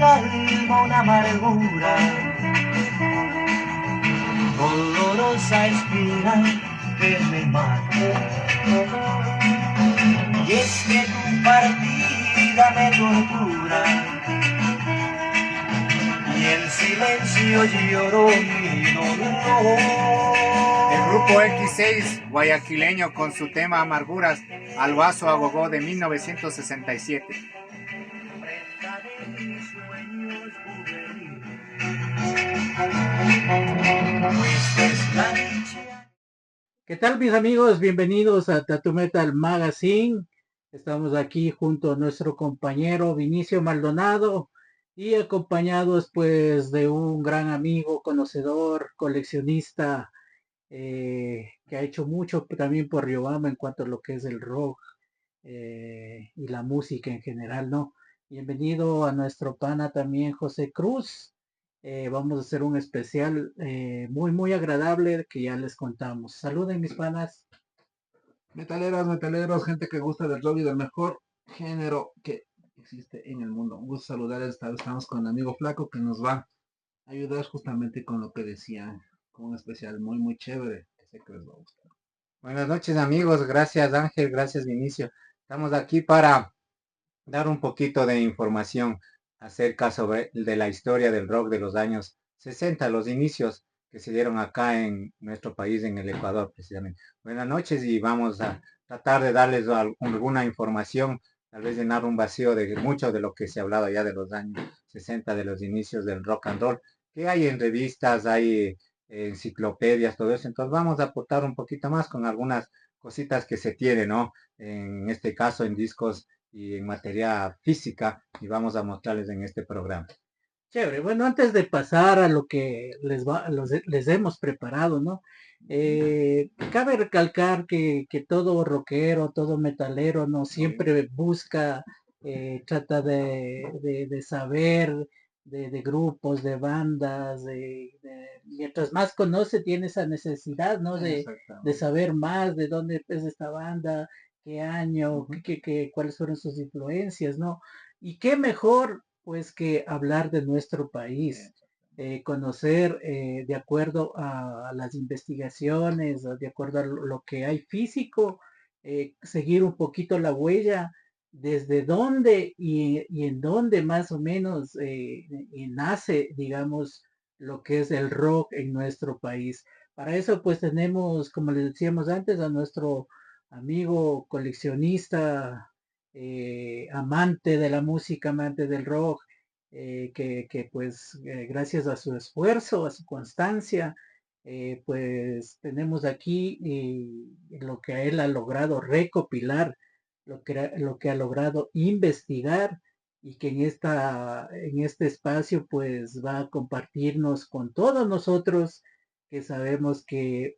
el alma una amargura, dolorosa espina que me mata. Y es que tu partida me tortura, y en silencio lloro mi dolor. El grupo X6 guayaquileño con su tema Amarguras al vaso a gogó de 1967. Prenda de mis sueños juveniles, esta es la dicha. ¿Qué tal, mis amigos? Bienvenidos a Tattoo Metal Magazine. Estamos aquí junto a nuestro compañero Vinicio Maldonado y acompañados pues de un gran amigo, conocedor, coleccionista, que ha hecho mucho también por Riobamba en cuanto a lo que es el rock y la música en general, ¿no? Bienvenido a nuestro pana también José Cruz. Vamos a hacer un especial muy agradable que ya les contamos. Saluden mis panas. Metaleros, gente que gusta del rock y del mejor género que existe en el mundo. Un gusto saludarles. Estamos con el amigo Flaco que nos va a ayudar justamente con lo que decían, con un especial muy chévere que sé que les va a gustar. Buenas noches amigos, gracias Ángel, gracias Vinicio. Estamos aquí para dar un poquito de información acerca de la historia del rock de los años 60, los inicios que se dieron acá en nuestro país, en el Ecuador precisamente. Buenas noches y vamos a tratar de darles alguna información, tal vez llenar un vacío de mucho de lo que se ha hablado ya de los años 60, de los inicios del rock and roll, que hay en revistas, hay enciclopedias, todo eso. Entonces vamos a aportar un poquito más con algunas cositas que se tienen, ¿no? En este caso en discos y en materia física, y vamos a mostrarles en este programa. Chévere. Bueno, antes de pasar a lo que les hemos preparado, ¿no? Cabe recalcar que todo rockero, todo metalero, ¿no? Siempre busca, trata de saber de grupos, de bandas, mientras más conoce, tiene esa necesidad, ¿no? De saber más de dónde es esta banda, qué año, cuáles fueron sus influencias, ¿no? Y qué mejor pues que hablar de nuestro país, conocer de acuerdo a las investigaciones, de acuerdo a lo que hay físico, seguir un poquito la huella, desde dónde y en dónde más o menos y nace, digamos, lo que es el rock en nuestro país. Para eso pues tenemos, como les decíamos antes, a nuestro amigo coleccionista, amante de la música, amante del rock, que pues gracias a su esfuerzo, a su constancia, pues tenemos aquí lo que él ha logrado recopilar, lo que ha logrado investigar y que en este espacio pues va a compartirnos con todos nosotros que sabemos que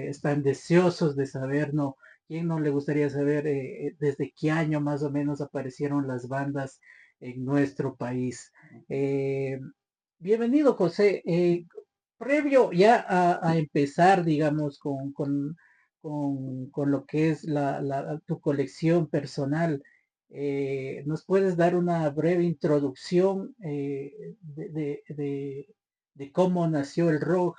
están deseosos de saber, ¿no? ¿Quién no le gustaría saber desde qué año más o menos aparecieron las bandas en nuestro país? Eh, Bienvenido, José. Previo ya a empezar, digamos, con lo que es tu colección personal, ¿nos puedes dar una breve introducción de cómo nació el rock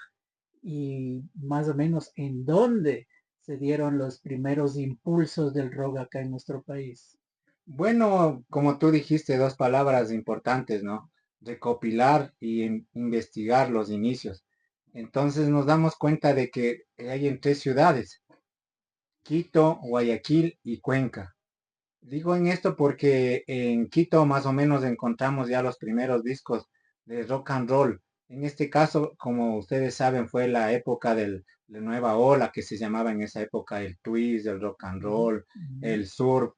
y más o menos en dónde se dieron los primeros impulsos del rock acá en nuestro país? Bueno, como tú dijiste, dos palabras importantes, ¿no? Recopilar y investigar los inicios. Entonces nos damos cuenta de que hay en tres ciudades: Quito, Guayaquil y Cuenca. Digo en esto porque en Quito más o menos encontramos ya los primeros discos de rock and roll. En este caso, como ustedes saben, fue la época de nueva ola, que se llamaba en esa época el twist, el rock and roll, el surf,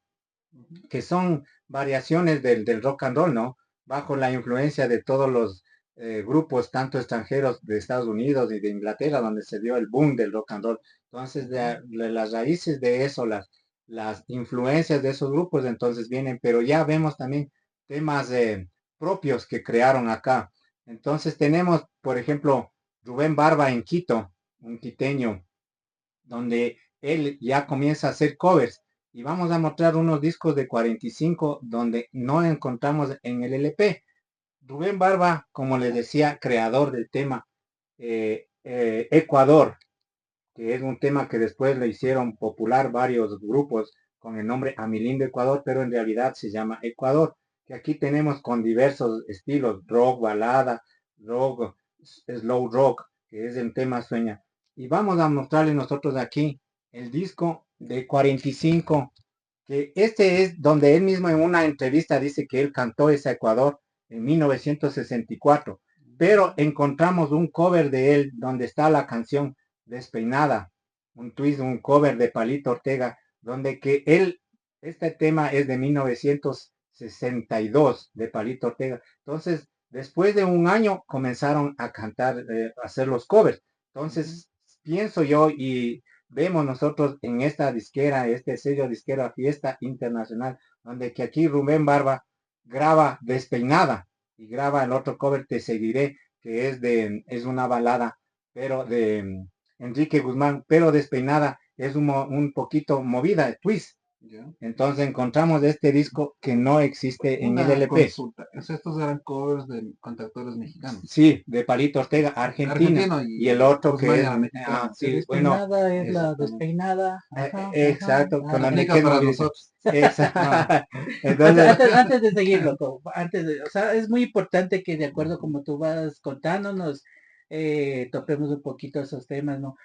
que son variaciones del rock and roll, ¿no? Bajo la influencia de todos los grupos, tanto extranjeros de Estados Unidos y de Inglaterra, donde se dio el boom del rock and roll. Entonces, de las raíces de eso, las influencias de esos grupos, entonces vienen, pero ya vemos también temas propios que crearon acá. Entonces tenemos, por ejemplo, Rubén Barba en Quito, un quiteño, donde él ya comienza a hacer covers. Y vamos a mostrar unos discos de 45 donde no encontramos en el LP, Rubén Barba, como les decía, creador del tema Ecuador, que es un tema que después le hicieron popular varios grupos con el nombre A mi lindo Ecuador, pero en realidad se llama Ecuador, que aquí tenemos con diversos estilos, rock, balada, rock, slow rock, que es el tema sueña. Y vamos a mostrarles nosotros aquí el disco de 45, que este es donde él mismo en una entrevista dice que él cantó ese Ecuador en 1964, pero encontramos un cover de él donde está la canción Despeinada, un twist, un cover de Palito Ortega, donde que él, este tema es de 1962 de Palito Ortega. Entonces, después de un año comenzaron a cantar, a hacer los covers. Entonces, pienso yo y vemos nosotros en esta disquera, este sello disquera Fiesta Internacional, donde que aquí Rubén Barba graba Despeinada y graba el otro cover Te Seguiré, que es una balada, pero de Enrique Guzmán, pero Despeinada es un poquito movida, twist. Ya. Entonces encontramos este disco que no existe en el Una LP. consulta. Estos eran covers de cantautores mexicanos. Sí, de Palito Ortega, Argentina. Argentino y el otro Guzmán que es, era mexicano. sí, bueno, Despeinada es la exactamente. despeinada. Ajá, exacto, ajá. con la Aplica Nequet para Movility. nosotros. Exacto. Antes, Entonces, antes de seguirlo, antes de, o sea, es muy importante que de acuerdo como tú vas contándonos, topemos un poquito esos temas, ¿no?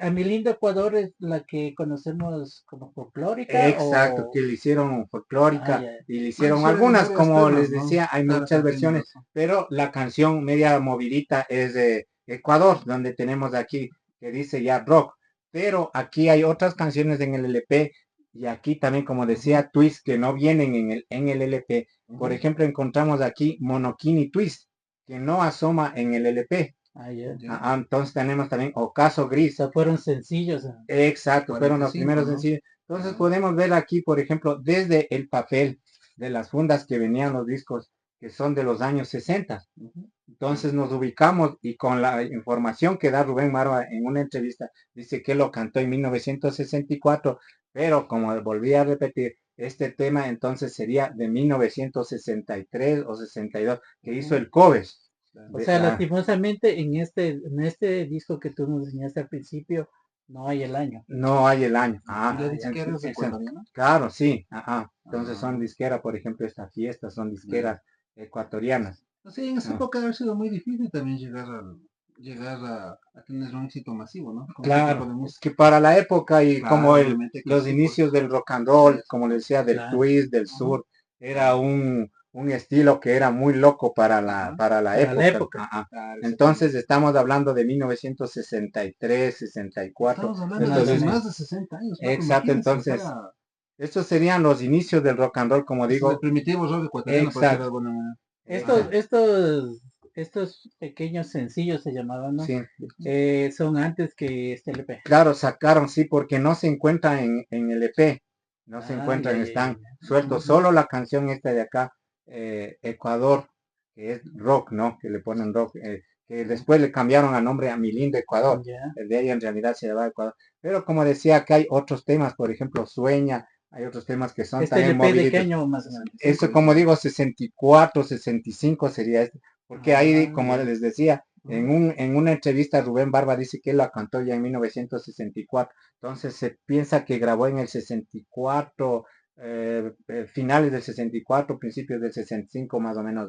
A mi lindo Ecuador es la que conocemos como folclórica exacto, o... que le hicieron Ah, folclórica ya. y le Bueno, hicieron suelen algunas, varios como temas, les ¿no? decía, hay Claro, te muchas entiendo versiones, eso. pero la canción media movidita es de Ecuador, donde tenemos aquí que dice ya rock, pero aquí hay otras canciones en el LP y aquí también, como decía, twist que no vienen en el LP. Por ejemplo, encontramos aquí Monokini Twist, que no asoma en el LP. Ah, ya. Ya. Entonces tenemos también Ocaso O Gris. sea, fueron sencillos. Exacto, fueron los 45, primeros ¿no? sencillos. Entonces Ya. podemos ver aquí, por ejemplo, desde el papel de las fundas que venían los discos, que son de los años 60. Entonces nos ubicamos y con la información que da Rubén Marva en una entrevista, dice que lo cantó en 1964, pero como volví a repetir, este tema entonces sería de 1963 o 62, que hizo el cover. O sea, lastimosamente en este disco que tú nos enseñaste al principio, no hay el año. No hay el año. Y la disquera es ecuatoriana. Claro, sí. Entonces son Ah. disqueras, por ejemplo, esta fiesta son disqueras ecuatorianas. Sí, en esa Ah, época ha sido muy difícil también llegar a tener un éxito masivo, ¿no? Con ese tipo Claro, de es música. que para la época y como Claro, obviamente que los sí, pues. inicios del rock and roll, como le decía, del Claro, twist, del Ajá, sur, era un estilo que era muy loco para la, ajá. para la para la época. época. Claro, Entonces exactamente. estamos hablando de 1963, 64. Estamos hablando de Más o Entonces, menos. más de 60 años, Flaco, exacto, imagínense, entonces, estos serían los inicios del rock and roll, como este es el digo, primitivo rock ecuatoriano, por decirlo de exacto. alguna manera. Estos, Exacto. estos, estos pequeños sencillos se llamaban, ¿no? Sí, Son antes que este LP. claro, sacaron, sí, porque no se encuentran en el EP, no se Ah, ya, encuentran, ya, ya, están ya. sueltos. Solo la canción esta de acá, Ecuador, que es rock, ¿no? Que le ponen rock, que después le cambiaron a nombre a Mi Lindo Ecuador. Ya. El de ahí en realidad se llama Ecuador. Pero como decía, acá hay otros temas, por ejemplo, Sueña, hay otros temas que son ¿Este también LP de qué moviditos. año más o menos? 65, Eso, como dice. digo, 64, 65 sería este, porque ahí, Ah, como ya. les decía, en una entrevista Rubén Barba dice que él la cantó ya en 1964, entonces se piensa que grabó en el 64, finales del 64, principios del 65 más o menos,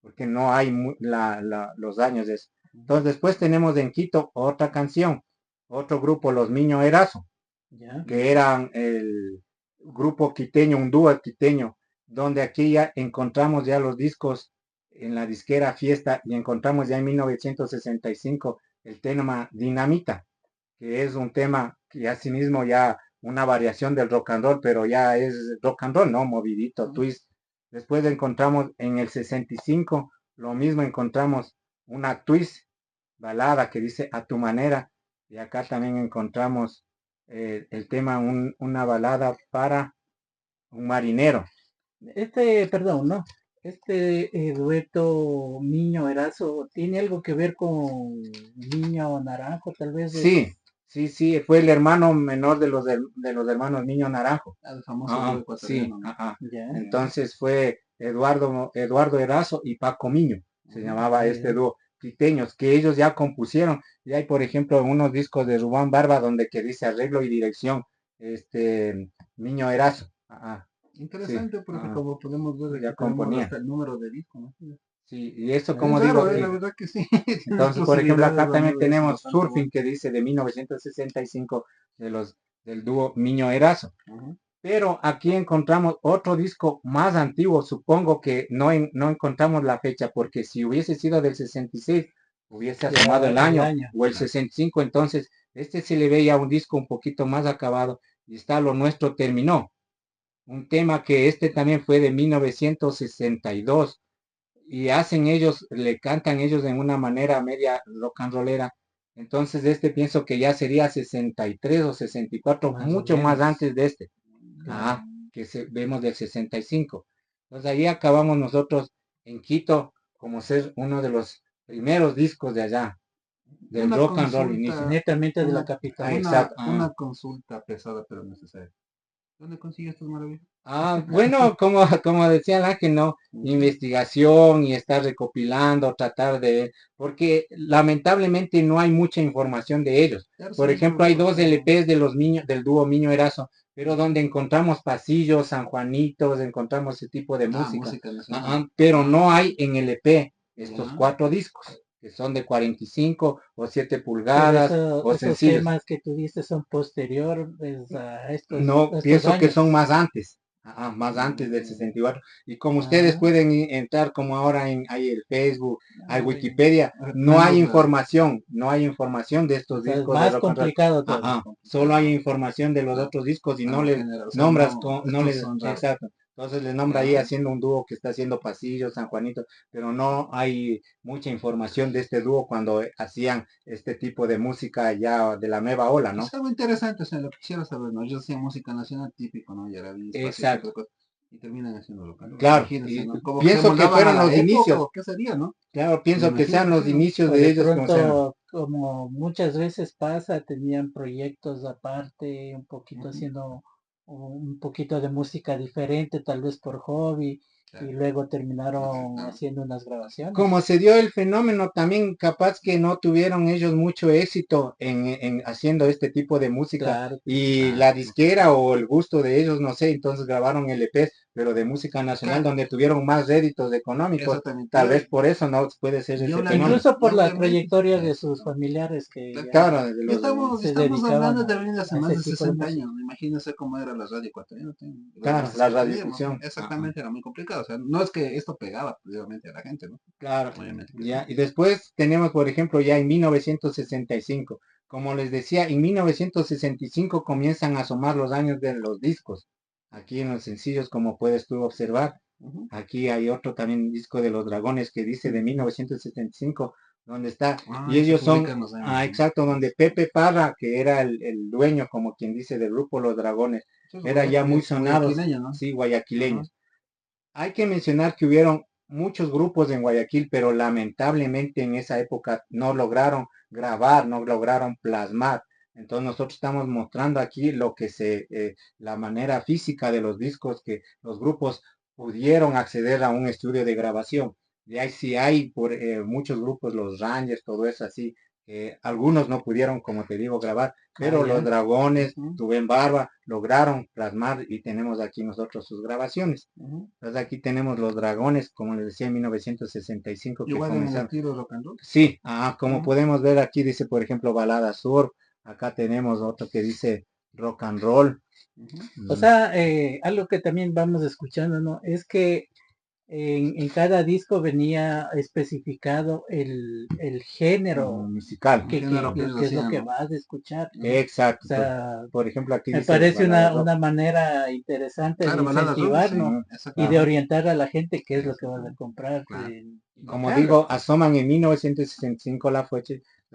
porque no hay los años de eso. Entonces después tenemos en Quito otra canción, otro grupo, Los Miño Erazo, Ya. que eran el grupo quiteño, un dúo quiteño, donde aquí ya encontramos ya los discos en la disquera Fiesta y encontramos ya en 1965 el tema Dinamita, que es un tema que asimismo ya una variación del rock and roll, pero ya es rock and roll, ¿no? Movidito, twist. Después encontramos en el 65, lo mismo encontramos una twist balada que dice A tu manera, y acá también encontramos el tema una balada para un marinero. Perdón, ¿no? Este dueto Niño Erazo, ¿tiene algo que ver con Niño Naranjo, tal vez? Sí, Sí, sí, fue el hermano menor de los hermanos Niño Naranjo. El famoso Ah, dúo sí, ecuatoriano, ¿no? ajá. Ya. Entonces fue Eduardo Erazo y Paco Miño, se llamaba este Ya. dúo, quiteños, que ellos ya compusieron. Y hay, por ejemplo, unos discos de Rubán Barba donde que dice arreglo y dirección, Miño Erazo. Ajá, sí, Interesante porque ajá, como podemos ver ya aquí tenemos componía. hasta el número de disco, ¿no? Sí, y eso Es como digo, raro, la verdad que sí. Tiene entonces, por ejemplo, posibilidades, acá también amigo, y eso es tenemos bastante Surfing bueno. que dice de 1965 del dúo Miño Erazo. Ujú. Pero aquí encontramos otro disco más antiguo, supongo que no encontramos la fecha, porque si hubiese sido del 66, hubiese asomado Ya el el año, año. o el 65, entonces este se le veía un disco un poquito más acabado, y está Lo Nuestro Terminó, un tema que este también fue de 1962, y hacen ellos, le cantan ellos en una manera media rock and rollera. Entonces este pienso que ya sería 63 o 64, Más o mucho más menos. antes de este. Claro. Ah, vemos del 65. Entonces ahí acabamos nosotros en Quito como ser uno de los primeros discos de allá, del Una rock and roll inicio. consulta, Netamente de la Ah, capital. exacto. una consulta pesada pero necesaria. ¿Dónde consigues estas maravillas? Bueno, como decía el Ángel, ¿no? Ujú. Investigación y estar recopilando, tratar de, porque lamentablemente no hay mucha información de ellos. Claro, Por somos ejemplo, hay nosotros, dos claro. LPs de los niños, del dúo Miño Erazo, pero donde encontramos pasillos, San Juanitos, encontramos ese tipo de Ah, música. música nacional. Pero no hay en LP estos Ya. 4 discos, que son de 45 o 7 Pero pulgadas o esos sencillos. temas que tú dices son posteriores No, a estos pienso que son años. más antes, más antes del Mm, 64. Y como ustedes Ah, pueden entrar, como ahora hay el Facebook, hay ya, oye, Wikipedia, retomemos la... no hay información de o estos sea, es discos de más rock and roll. complicado Ah, más todavía. Solo hay complicado. información de los Ah, otros discos y no ah, les general, o sea, nombras, no, no estos les, son raros. exacto. Entonces les nombra ahí Ya. haciendo un dúo que está haciendo Pasillo, San Juanito, pero no hay mucha información de este dúo cuando hacían este tipo de música ya de la nueva ola, ¿no? Es algo interesante, o sea, lo que quisiera saber, ¿no? Ellos hacían música nacional típico, ¿no? Y era bien espacio, ese tipo Exacto. de cosas. Y terminan haciendo local. Claro, Imagínense, y ¿no? Como que se pienso que moldaban a fueron la los época, inicios. o qué sería, ¿no? Claro, Me pienso que imagino sean que los sí, ¿no? inicios O de de ellos como sean. pronto, como muchas veces pasa, tenían proyectos aparte, un poquito Ujú, haciendo un poquito de música diferente, tal vez por hobby, y claro. luego terminaron Necesitamos. haciendo unas Como grabaciones. se dio el fenómeno, también capaz que no tuvieron ellos mucho éxito en haciendo este tipo de música Claro, y Ah, la no puede ser. disquera o el gusto de ellos, no sé, entonces grabaron LPs, pero de música nacional Claro, donde tuvieron más réditos económicos, eso también. tal vez por eso no puede ser Y ese fenómeno. incluso y por la obviamente, trayectoria de sus exactamente. familiares que ya Claro, de Y los estamos, se estamos dedicaban hablando de venir hace a más ese de tipo de 60 música. años. ¿No? Imagínense cómo era la radio ecuatoriana. Los claro, artistas la que teníamos. radiodifusión. Exactamente, era muy complicado. O sea, no es que esto pegaba, obviamente, a la gente, ¿no? Claro, Obviamente que sí. ya. Y después tenemos, por ejemplo, ya en 1965. Como les decía, en 1965 comienzan a asomar los años de los discos. Aquí en los sencillos, como puedes tú observar, Ujú. aquí hay otro también disco de los Dragones que dice de 1975, donde está, y Ah, se ellos son, publican los años, ¿no? exacto, donde Pepe Parra, que era el dueño, como quien dice, del grupo Los Dragones, Sí, era ya muy sonados, guayaquileño, ¿no? sí, Ajá. guayaquileños. Hay que mencionar que hubieron muchos grupos en Guayaquil, pero lamentablemente en esa época no lograron grabar, no lograron plasmar. Entonces nosotros estamos mostrando aquí la manera física de los discos que los grupos pudieron acceder a un estudio de grabación. Y ahí sí hay muchos grupos, los Rangers, todo eso así. Algunos no pudieron, como te digo, grabar, Ah, pero los ya. Dragones, Ujú, Rubén Barba, lograron plasmar y tenemos aquí nosotros sus grabaciones. ujú. Entonces aquí tenemos los Dragones, como les decía, en 1965 que Igual en el comenzaron. estilo rock and roll. Sí, como Ujú, podemos ver aquí dice, por ejemplo, Balada Sur. Acá tenemos otro que dice Rock and Roll. ujú. O mm, sea, algo que también vamos escuchando, ¿no? Es que en cada disco venía especificado el género Musical. El género que ellos que es lo hacían, que ¿no? vas a escuchar. Ujú. O Exacto. sea, Por ejemplo, aquí me dice parece Balada Rock. una manera interesante de Claro, baladas rock, sí, incentivarnos y de exactamente. orientar a la gente qué es lo que vas a Exactamente. comprar. Claro. Y como Bacano. digo, asoman en 1965 la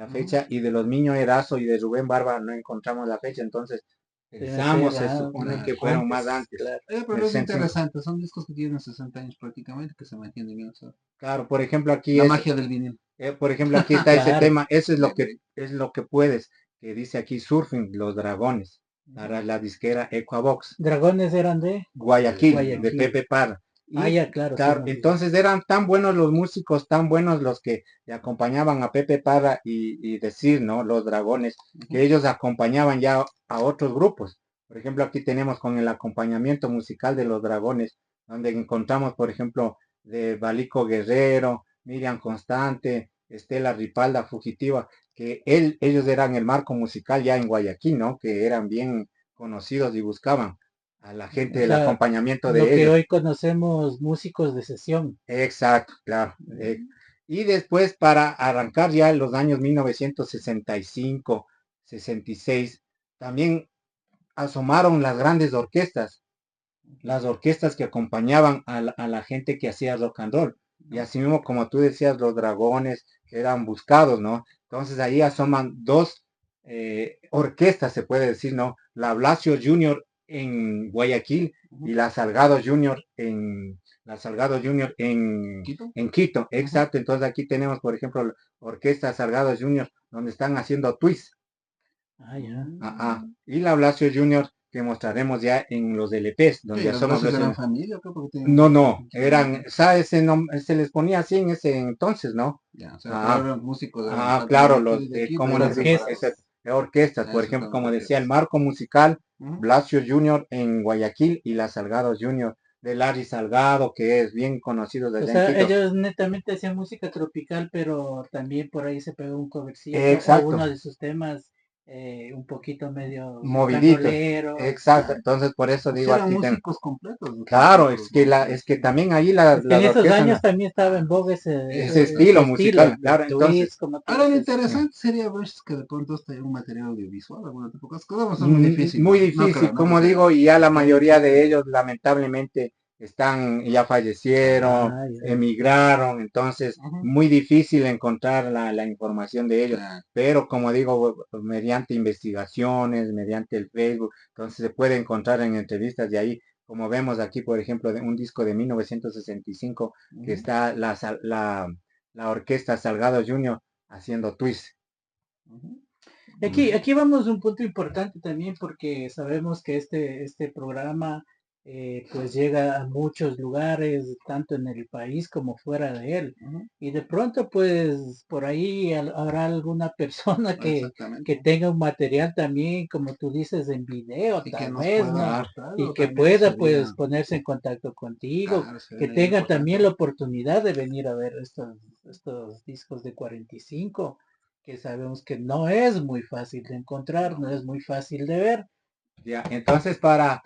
Ujú. fecha, y de los Niños Erazo y de Rubén Barba no encontramos la fecha, entonces Deben ser pensamos, se supone Claro. que fueron más antes, antes claro. del Pero es 65. interesante, son discos que tienen 60 años prácticamente que se mantienen bien. O sea, Claro, por ejemplo, aquí la es magia del vinil. por ejemplo, aquí está ese Claro. tema, eso Sí, es lo que puedes. que dice aquí Surfing, Los Dragones, para la disquera Equavox. Dragones eran de Guayaquil, de Guayaquil. Pepe Parra. Ah, Y ya, claro. sí, claro, nos dijo. entonces eran tan buenos los músicos, tan buenos los que le acompañaban a Pepe Parra y decir, ¿no? Los Dragones, que ellos acompañaban ya a otros grupos. Por ejemplo, aquí tenemos con el acompañamiento musical de los Dragones, donde encontramos, por ejemplo, de Balico Guerrero, Miriam Constante, Estela Ripalda, Fugitiva, que ellos eran el marco musical ya en Guayaquil, ¿no? Que eran bien conocidos y buscaban a la gente O del sea, acompañamiento lo de que ellos. hoy conocemos músicos de sesión. Exacto, claro. Y después para arrancar ya en los años 1965, 66, también asomaron las grandes orquestas, las orquestas que acompañaban a la gente que hacía rock and roll. Y así mismo, como tú decías, los Dragones eran buscados, ¿no? Entonces ahí asoman dos orquestas, se puede decir, ¿no? La Blasio Junior en Guayaquil y la Salgado Junior ¿Quito? en Quito. Exacto. Entonces aquí tenemos, por ejemplo, la Orquesta Salgado Junior, donde están haciendo twist. Ah, ya. Y la Blasio Junior que mostraremos ya en los LPs, donde ¿Qué? ya ¿Los somos brazos los eran familia? ¿Qué? Porque no, tienen... no, eran, ¿sabes? Se les ponía así en ese entonces, ¿no? Ya, o sea, pero Ah, eran músicos, eran ah, tal de claro, Guayaquil y de Quito, como eran les dije, Orquestas. esas separados. orquestas, A por eso ejemplo, estaban como decía, el orquestas. marco musical, Ujú. Blasio Junior en Guayaquil y la Salgado Junior de Larry Salgado, que es bien conocido de O allá en sea, Quito. ellos netamente hacían música tropical, pero también por ahí se pegó un covercillo o Exacto, uno de sus temas un poquito medio rock and moviditos, rollero. exacto, Ah, entonces por eso o digo sea, eran aquí, músicos completos, o sea, claro, todos, ¿no? Por es que decirlo. también ahí Es que en las esos orquestas, años también estaba en boga ese ese estilo estilo, musical, el claro, entonces, twist, como tú Ahora lo dices. interesante sería ver si es que de pronto está en un material audiovisual, alguna tipo de cosas. Eso es muy difícil, muy ¿no? No creo, difícil, ¿no? como Porque digo, y ya la ya mayoría de ellos lamentablemente ya fallecieron, Ah, ya. emigraron, entonces Ujú, muy difícil encontrar la información de ellos, claro, pero como digo, mediante investigaciones, mediante el Facebook, entonces se puede encontrar en entrevistas de ahí, como vemos aquí, por ejemplo, de un disco de 1965 que ujú, está la orquesta Salgado Junior haciendo twist. ujú. Aquí vamos a un punto importante también porque sabemos que este programa pues llega a muchos lugares, tanto en el país como fuera de él. Ujú, Y de pronto pues por ahí habrá alguna persona que exactamente. tenga un material también, como tú dices, en video Y que tal nos vez, pueda ¿no? Ah, Y aportarlo que también pueda sería, pues ponerse en contacto contigo, que sería tenga también importante. la oportunidad de venir a ver estos discos de 45 que sabemos que no es muy fácil de encontrar, no No. es muy fácil de ver. ya, entonces para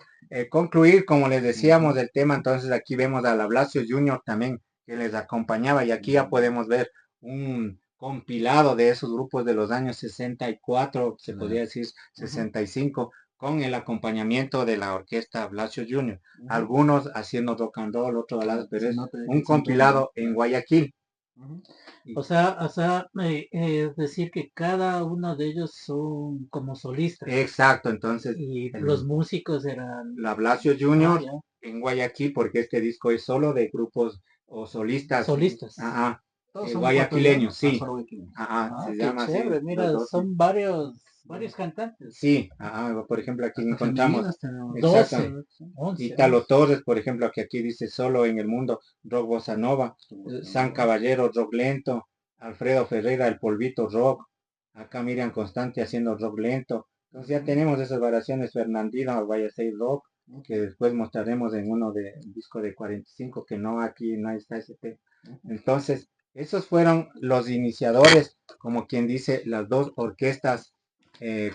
concluir, como les decíamos Ujú, del tema, entonces aquí vemos a la Blasio Junior también que les acompañaba y aquí ya podemos ver un compilado de esos grupos de los años 64, se podría claro. decir Ujú, 65, con el acompañamiento de la orquesta Blasio Junior. ujú, Algunos haciendo rock and roll, otros baladas, claro. pero Se es nota que un son rock, compilado en claro. Guayaquil. Ujú, Y- O sea, es decir que cada uno de ellos son como solistas Exacto, entonces y los el, músicos eran, la Blasio ah, Junior ya, en Guayaquil, porque este disco es solo de grupos o solistas solistas. ah, ¿todos son guayaquileños, ecuatorianos? Ah, sí, solo Guayaquil. Ah, se qué llama así chévere, los mira, dos. Sí, son varios cantantes. sí, por ejemplo, aquí Hasta encontramos, femeninas tenemos. 12, exacto, 11, Italo 11. Torres, por ejemplo, que aquí dice solo en el mundo, rock bossa nova, San Caballero, rock lento, Alfredo Ferreira, el polvito rock, acá Miriam Constante haciendo rock lento. Entonces ya tenemos esas variaciones, Fernandino, Vaya 6 Rock, que después mostraremos en uno de un disco de 45, que no aquí no está SP. Entonces, esos fueron los iniciadores, como quien dice, las dos orquestas,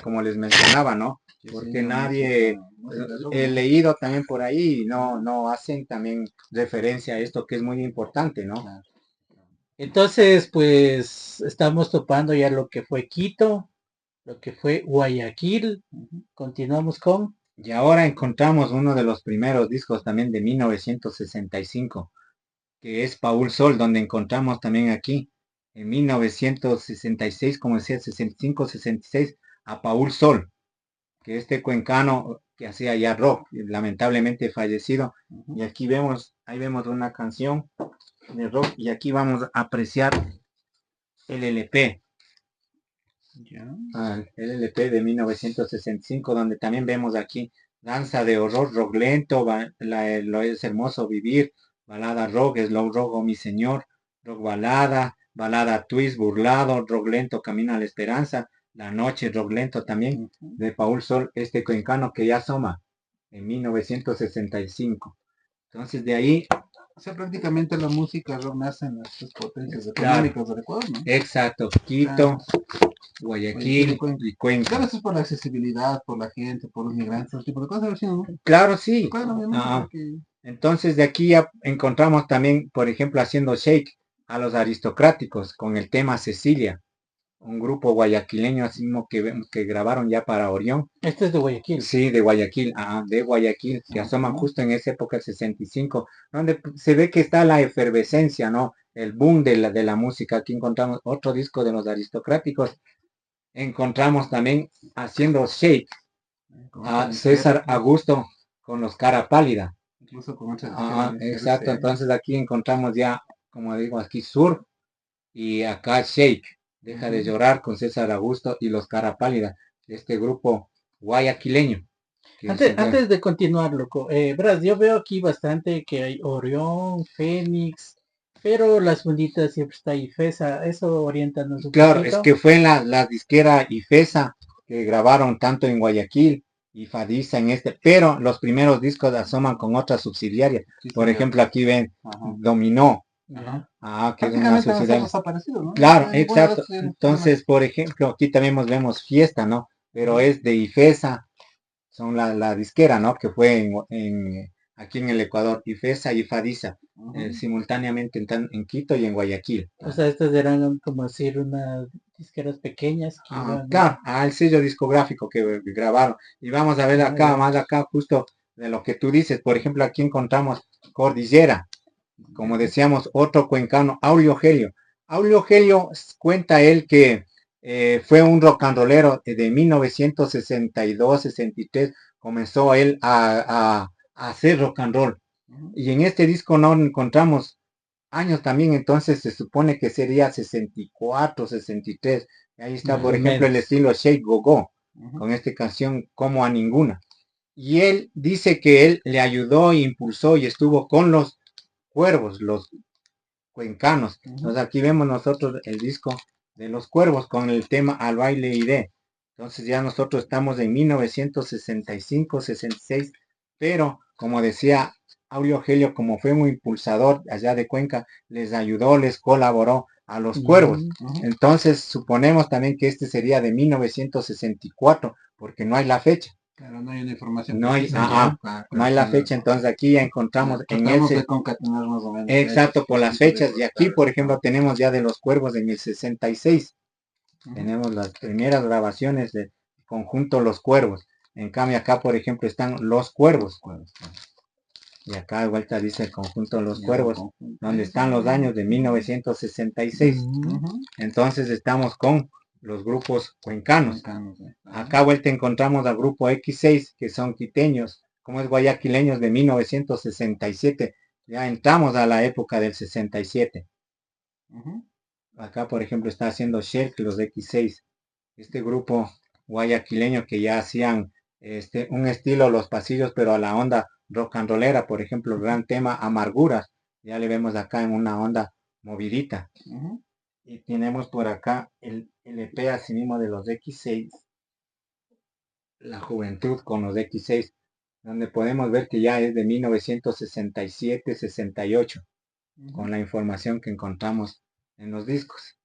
como les mencionaba, ¿no? Que Porque sería música, nadie, música rock, he ¿no? leído también por ahí, no hacen también referencia a esto que es muy importante, ¿no? Claro. Entonces, pues estamos topando ya lo que fue Quito, lo que fue Guayaquil. Ujú, Continuamos con Y ahora encontramos uno de los primeros discos también de 1965, que es Paul Sol, donde encontramos también aquí, en 1966, como decía, 65, 66, a Paul Sol, que este cuencano que hacía ya rock, lamentablemente fallecido. ujú. Y aquí ahí vemos una canción de rock y aquí vamos a apreciar el LP. Ya. el LP de 1965, donde también vemos aquí Danza de Horror, Rock Lento, Lo es Hermoso Vivir, Balada Rock, Slow Rock, Oh Mi Señor, Rock Balada, Balada Twist, Burlado, Rock Lento, Camino a la Esperanza, La Noche, Rock Lento también, Ujú. de Paul Sol, este cuencano que ya asoma en 1965. Entonces de ahí, O sea, prácticamente la música rock nace en las tres potencias claro, económicas del Ecuador, ¿no? exacto, Claro, Quito, Guayaquil y Guayaquil Cuenca. y Claro, Cuenca. eso es por la accesibilidad, por la gente, por los migrantes, ese tipo de cosas, ¿sí, no? Claro, sí. Claro, obviamente, Ah, porque... entonces de aquí ya encontramos también, por ejemplo, haciendo shake a los aristocráticos con el tema Cecilia, un grupo guayaquileño así mismo que grabaron ya para Orión. Este es de Guayaquil. Sí, de Guayaquil, que asoman Ujú. justo en esa época del 65, donde se ve que está la efervescencia, ¿no? El boom de la música. Aquí encontramos otro disco de los aristocráticos. Encontramos también haciendo shake Con otra a disquera, César Augusto con los Cara Pálida. incluso con otra disquera de Exacto, RCA. entonces aquí encontramos ya, como digo, aquí Sur y acá Shake. Deja de Ujú. llorar con César Augusto y los Cara Pálida, este grupo guayaquileño. Que Antes, se fue. antes de continuar, loco, verás, yo veo aquí bastante que hay Orión, Fénix, pero las funditas siempre está IFESA, eso orientanos un Claro, es poquito. que fue la disquera IFESA que grabaron tanto en Guayaquil y Fadisa en este, pero los primeros discos asoman con otra subsidiaria. Sí, Por señor. ejemplo, aquí ven Ajá. Dominó, Ya. que es una Prácticamente van a ser subsidiaria. desaparecidos, ¿no? Claro, Ninguno de exacto. estos tiene forma. Entonces, por ejemplo, aquí también vemos Fiesta, ¿no? Pero Ujú, es de IFESA, son la disquera, ¿no? Que fue aquí en el Ecuador, IFESA y Fadisa, ujú. simultáneamente en Quito y en Guayaquil. O sea, estas eran como decir unas disqueras pequeñas que iban. Claro, el sello discográfico que grabaron. Y vamos a ver Ah, acá, ya. más acá, justo de lo que tú dices. Por ejemplo, aquí encontramos Cordillera, como Ya. decíamos, otro cuencano, Aurelio Gelio. Aurelio Gelio cuenta él que fue un rock and rollero de 1962-63. Comenzó él a hacer rock and roll. Ujú. Y en este disco no encontramos años también, entonces se supone que sería 64, 63. Ahí está, Más por o ejemplo, el menos. estilo Shake Go Go, Ujú. con esta canción Como a Ninguna. Y él dice que él le ayudó, impulsó y estuvo con los cuervos, los cuencanos. Ujú. Entonces aquí vemos nosotros el disco de los cuervos con el tema Al baile iré. Entonces ya nosotros estamos en 1965, 66, pero como decía Aurelio Gelio, como fue un impulsador allá de Cuenca, les ayudó, les colaboró a los cuervos. Mm. Ujú. Entonces suponemos también que este sería de 1964, porque no hay la fecha. Claro, no hay una información No hay, precisa ya. no Claro, hay la claro. fecha, entonces aquí ya encontramos en Tratamos de ese. concatenar más o menos fechas Exacto, por por las tipo de fechas. Y aquí, claro. por ejemplo, tenemos ya de los cuervos en el 66. Ujú. Tenemos las primeras grabaciones del conjunto Los Cuervos. En cambio, acá, por ejemplo, están Los Los Cuervos. cuervos, claro. Y acá de vuelta dice el conjunto Los Ya es un Cuervos, conjunto. donde Ahí sí, están los años de 1966. Mm. ujú. Entonces estamos con los grupos cuencanos. Mexicanos, claro. Acá vuelta encontramos al grupo X6, que son quiteños, como es guayaquileños de 1967. Ya entramos a la época del 67. Ujú. Acá, por ejemplo, está haciendo Shirk, los X6, este grupo guayaquileño que ya hacían un estilo Los Pasillos, pero a la onda rock and rollera, por ejemplo, el gran tema Amarguras, ya le vemos acá en una onda movidita. Ujú. Y tenemos por acá el EP así mismo de los X6, La Juventud con los X6, donde podemos ver que ya es de 1967-68, Ujú. con la información que encontramos en los discos.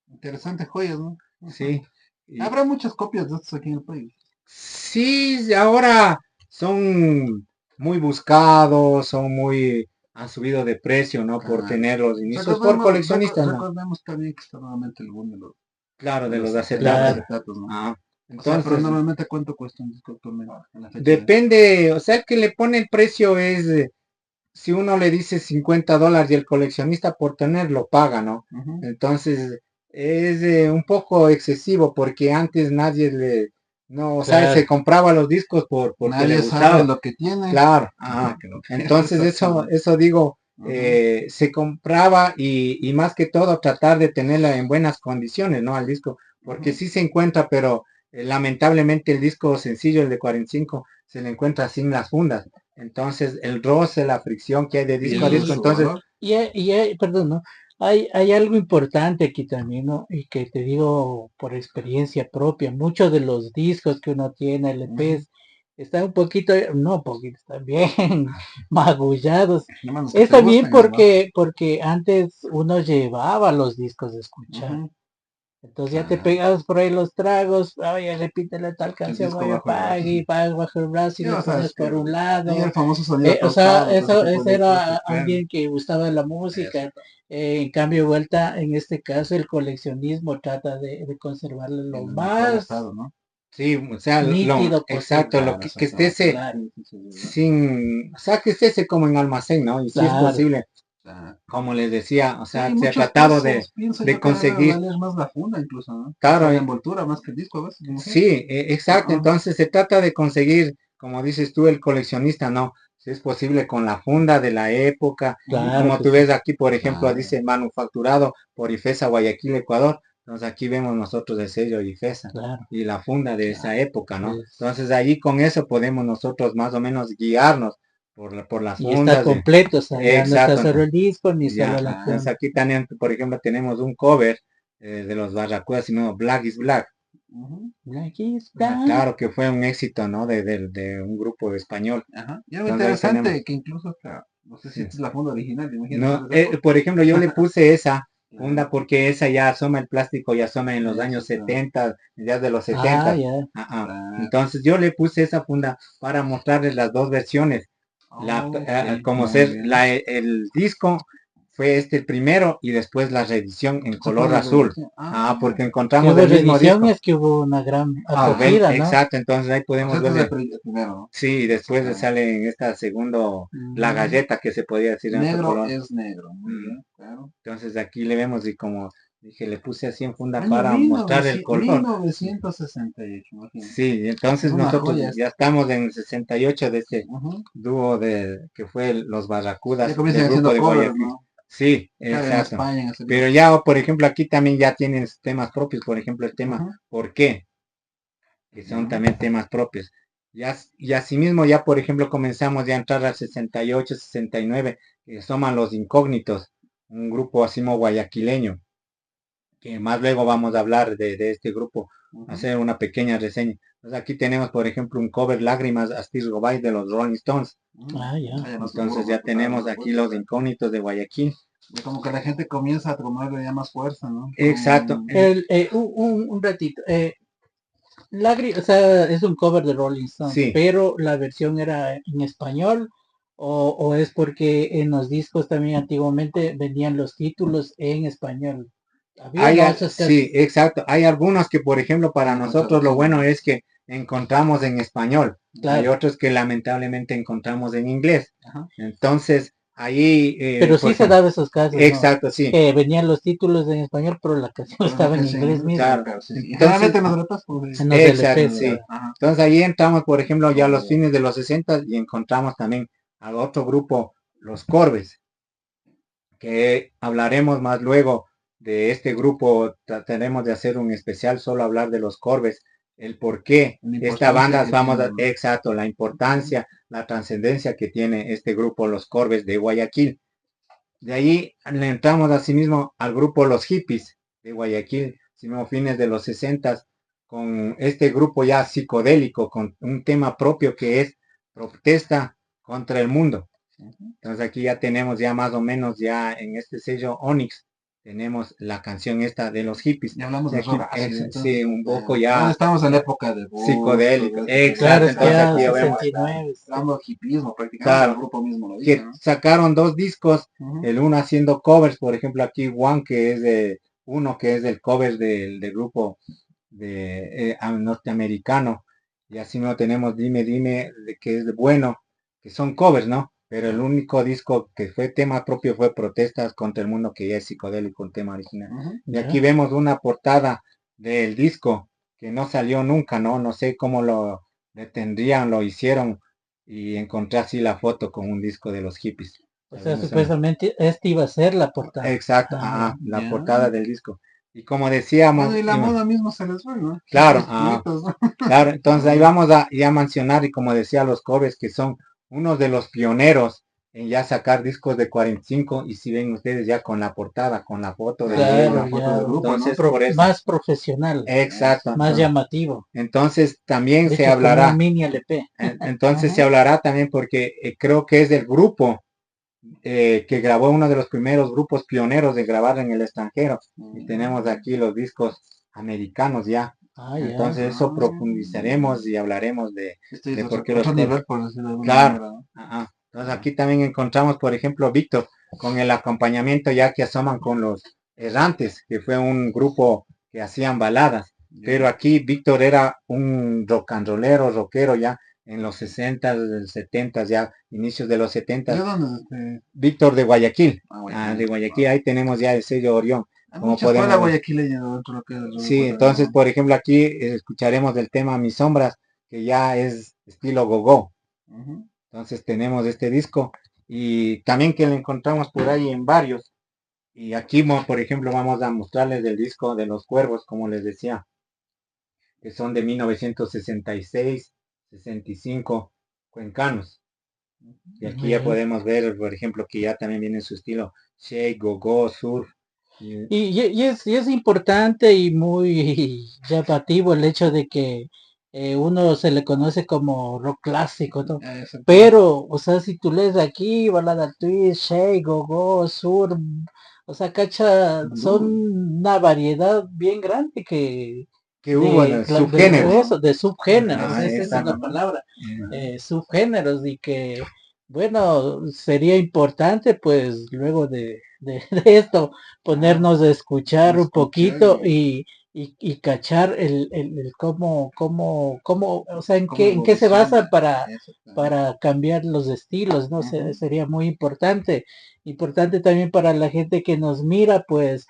Interesantes joyas, ¿no? Sí, y Habrá muchas copias de estos aquí en el país. sí, ahora son muy buscados, han subido de precio, ¿no? Por Claro. tener los inicios, por Recordemos, coleccionistas, ¿no? recordemos también que está nuevamente el boom Claro, de de los de los acetatos. Claro. acetatos, ¿no? Ah, O sea, pero entonces, normalmente ¿cuánto cuesta un disco actualmente en la fecha de... depende, o sea, el que le pone el precio es, si uno le dice $50 y el coleccionista por tenerlo paga, ¿no? Ujú. Entonces, es un poco excesivo porque antes nadie no, o sea, se Claro. compraba los discos porque le Nadie sabe gustaba. lo que tiene Claro, hasta que lo pierde, entonces exactamente. eso digo, se compraba y más que todo tratar de tenerla en buenas condiciones, ¿no? Al disco, porque sí se encuentra, pero lamentablemente el disco sencillo, el de 45, se le encuentra sin las fundas. Entonces el roce, la fricción que hay de Y disco a eso es disco, su entonces valor. Perdón, ¿no? Hay algo importante aquí también, ¿no? Y que te digo por experiencia propia, muchos de los discos que uno tiene, LPs, están un poquito, no poquito, están bien magullados. Nomás los que te Está bien gustan, nomás. porque antes uno llevaba los discos de escuchar. Ujú. Entonces ya te Ah, pegabas por ahí los tragos, oye, repítele tal el canción, disco oye, bajo el brazo, sí. pague bajo el brazo y Sí, le o sea, es pones que por un hay el lado. famoso sonido O sea, tostado, todo ese tipo eso de era cosas, claro. alguien que gustaba de la música. Eso, En cambio, vuelta, en este caso, el coleccionismo trata de conservarlo lo en el mejor más estado, ¿no? sí, o sea, nítido posible. exacto, lo Claro, que esté exactamente. Claro, sin, o sea, que esté ese como en almacén, ¿no? Y si es claro. posible, Claro. como les decía, o Sí, hay sea, se ha muchos tratado casos, pienso de yo que debe conseguir, valer más la funda incluso, ¿no? O claro, sea, la envoltura más que el disco a veces, ¿me imagino? sí, exacto, Ajá, entonces se trata de conseguir, como dices tú, el coleccionista, ¿no? Si es posible con la funda de la época, y Claro como que tú sí. ves aquí, por ejemplo, claro. dice manufacturado por IFESA Guayaquil, Ecuador, entonces aquí vemos nosotros el sello IFESA Claro. y la funda de esa Claro. época, ¿no? Es- Entonces allí con eso podemos nosotros más o menos guiarnos por las y está fundas, completo, o sea, ya no está exacto, solo el disco ni solo ya, la entonces funda. aquí también, por ejemplo, tenemos un cover de los Barracudas, sino Black is Black. Ujú. Aquí Ah, está. claro que fue un éxito, ¿no? De un grupo español. Ajá. Y algo Entonces ahí tenemos. interesante que incluso, claro, no sé si Sí. esta es la funda original, imagínate, No, ¿no es eso? por ejemplo, yo le puse esa Claro, funda porque esa ya asoma el plástico, ya asoma en los eso años está. 70, ya de los Ah, 70. ya. Claro. Entonces yo le puse esa funda para mostrarles las dos versiones. Ok, Como muy ser bien. el disco fue este el primero y después la reedición en Se puede color ver azul. redición. Porque Si encontramos hubo el mismo disco. reediciones, que hubo una gran Ajá. acogida, ¿no? Exacto, entonces ahí O sea, podemos este es ver. el primero, ¿no? Sí, Eso después le está. sale en esta segundo la Mm, galleta que se podía decir en otro Negro color. es negro, muy Mm, bien, claro. Entonces aquí le vemos y como dije, le puse así en funda Año para mostrar el color. 1968, imagínate. Sí, Es entonces una nosotros joya ya esta. estamos en el 68 de este Ujú. dúo que fue los Ya Barracudas del comienzan grupo haciendo de covers, Guayaquil. ¿no? Sí, Claro, en exacto. España, en ese Pero mismo. ya, por ejemplo, aquí también ya tienen temas propios, por ejemplo, el tema Ujú. ¿Por qué? Que son Ya. también temas propios. Y asimismo ya, por ejemplo, comenzamos ya a entrar al 68, 69, que son los incógnitos, un grupo así como guayaquileño, que más luego vamos a hablar de este grupo, Ujú. hacer una pequeña reseña. Entonces aquí tenemos, por ejemplo, un cover Lágrimas a Steve Vai de los Rolling Stones. Ujú. ah, ya. Ah, ya más Entonces seguro, ya más tocado, tenemos más aquí fuerte, los claro. incógnitos de Guayaquil. Y como que la gente comienza a tomarle ya más fuerza, ¿no? Exacto. Un ratito. O sea, es un cover de Rolling Stones, Sí, pero la versión era en español o es porque en los discos también antiguamente venían los títulos en español. Había, ¿no? Esos sí, casos. exacto. Hay algunos que, por ejemplo, para Tiene mucha nosotros lo razón, bueno ¿no? es que encontramos en español. Hay Claro. otros que lamentablemente encontramos en inglés. Ajá. Entonces, ahí, Pero por sí se ejemplo, daba esos casos, ¿no? exacto, sí, Que venían los títulos en español, pero la canción Pero la estaba en canción en inglés inglés, mismo. claro, claro. claro, sí, sí. Y Entonces, generalmente nos repas, pues, En los exacto, LPs, sí. claro. ajá. Entonces ahí entramos, por ejemplo, ya a los Oh, fines de los 60 y encontramos también al otro grupo, los Corbes, que hablaremos más luego de este grupo. Trataremos de hacer un especial solo hablar de los Corbes, el por qué la esta importancia banda es que tiene, famosa, ¿no? exacto, la Ujú. importancia, la trascendencia que tiene este grupo, los Corbes de Guayaquil. De ahí le entramos asimismo al grupo Los Hippies de Guayaquil, sino fines de los 60, con este grupo ya psicodélico, con un tema propio que es protesta contra el mundo. Ujú. Entonces aquí ya tenemos ya más o menos ya en este sello Onyx, tenemos la canción esta de los hippies. Y hablamos Y de aquí rock ácido, es entonces, sí, un poco ahora ya estamos en la época de Woodstock, psicodélico. de ese tipo de Claro, Exacto, es que entonces ya aquí cosas, ya vemos, 69. Sí. hablando de hipismo prácticamente, el claro, grupo mismo lo dice, que ¿no? sacaron dos discos, Ujú. el uno haciendo covers, por ejemplo aquí One que es de uno que es del cover del grupo de norteamericano, y así no tenemos Dime Dime de que es bueno, que son covers, ¿no? Pero el Claro. único disco que fue tema propio fue Protestas contra el Mundo, que ya es psicodélico, un tema original. Ujú. Y aquí Ya. vemos una portada del disco que no salió nunca, ¿no? No sé cómo lo detendrían, lo hicieron y encontré así la foto con un disco de los hippies. O Ya sea, vemos en supuestamente esta iba a ser la portada. exacto, Ah, la ya. portada del disco. Y como decíamos, Bueno, y la moda mismo se les ve, ¿no? claro, Escritos, ¿no? claro, entonces ahí Ah, vamos a ya mencionar, y como decía los covers, que son unos de los pioneros en ya sacar discos de 45, y si ven ustedes ya con la portada, con la foto de con claro, la ellos, foto ya del grupo, ¿no? entonces por eso, más profesional, exacto, más llamativo. entonces también De se hecho, como un hablará, mini LP. entonces se Ajá. hablará también porque creo que es del grupo que grabó uno de los primeros grupos pioneros de grabar en el extranjero. Y tenemos aquí los discos americanos ya. Ah, ya. Entonces eso profundizaremos y hablaremos Este es de por otro, qué los otro covers. nivel, por decirlo de alguna Claro. manera, ¿no? Ajá. Entonces Ya. aquí también encontramos, por ejemplo, Víctor con el acompañamiento ya que asoman con los Errantes, que fue un grupo que hacían baladas. Ya. Pero aquí Víctor era un rock and rollero, rockero ya en los 60, 70, ya inicios de los ¿De 70. dónde es este? Víctor de Guayaquil. Ah, De Guayaquil. Guayaquil, Wow. ahí tenemos ya el sello Orión, Hay como mucha escuela podemos ver. guayaquileña dentro de lo que es el Sí, grupo también, entonces, ¿no? por ejemplo, aquí escucharemos del tema Mis Sombras, que ya es estilo gogo. Ujú. Entonces tenemos este disco y también que lo encontramos por ahí en varios. Y aquí, por ejemplo, vamos a mostrarles el disco de Los Cuervos, como les decía, que son de 1966, 65, cuencanos. Y aquí ya Ya. podemos ver, por ejemplo, que ya también viene su estilo shake, go-go, surf. Y, Y es importante y muy llamativo el hecho de que uno se le conoce como rock clásico, ¿no? Exactamente. Pero, o sea, si tú lees aquí, balada twist, shake, go, sur, o sea, cacha, son Duro. una variedad bien grande que hubo en de subgéneros. eso, de subgéneros, Ah, esa es la exacto. palabra, Ajá. subgéneros y que, bueno, sería importante pues luego de esto Ah, ponernos a escuchar un escuchar poquito y y cachar el cómo, o sea, cómo en qué se basa evoluciona. Exactamente. para cambiar los estilos, ¿no? Ujú. Sería muy importante. Importante también para la gente que nos mira, pues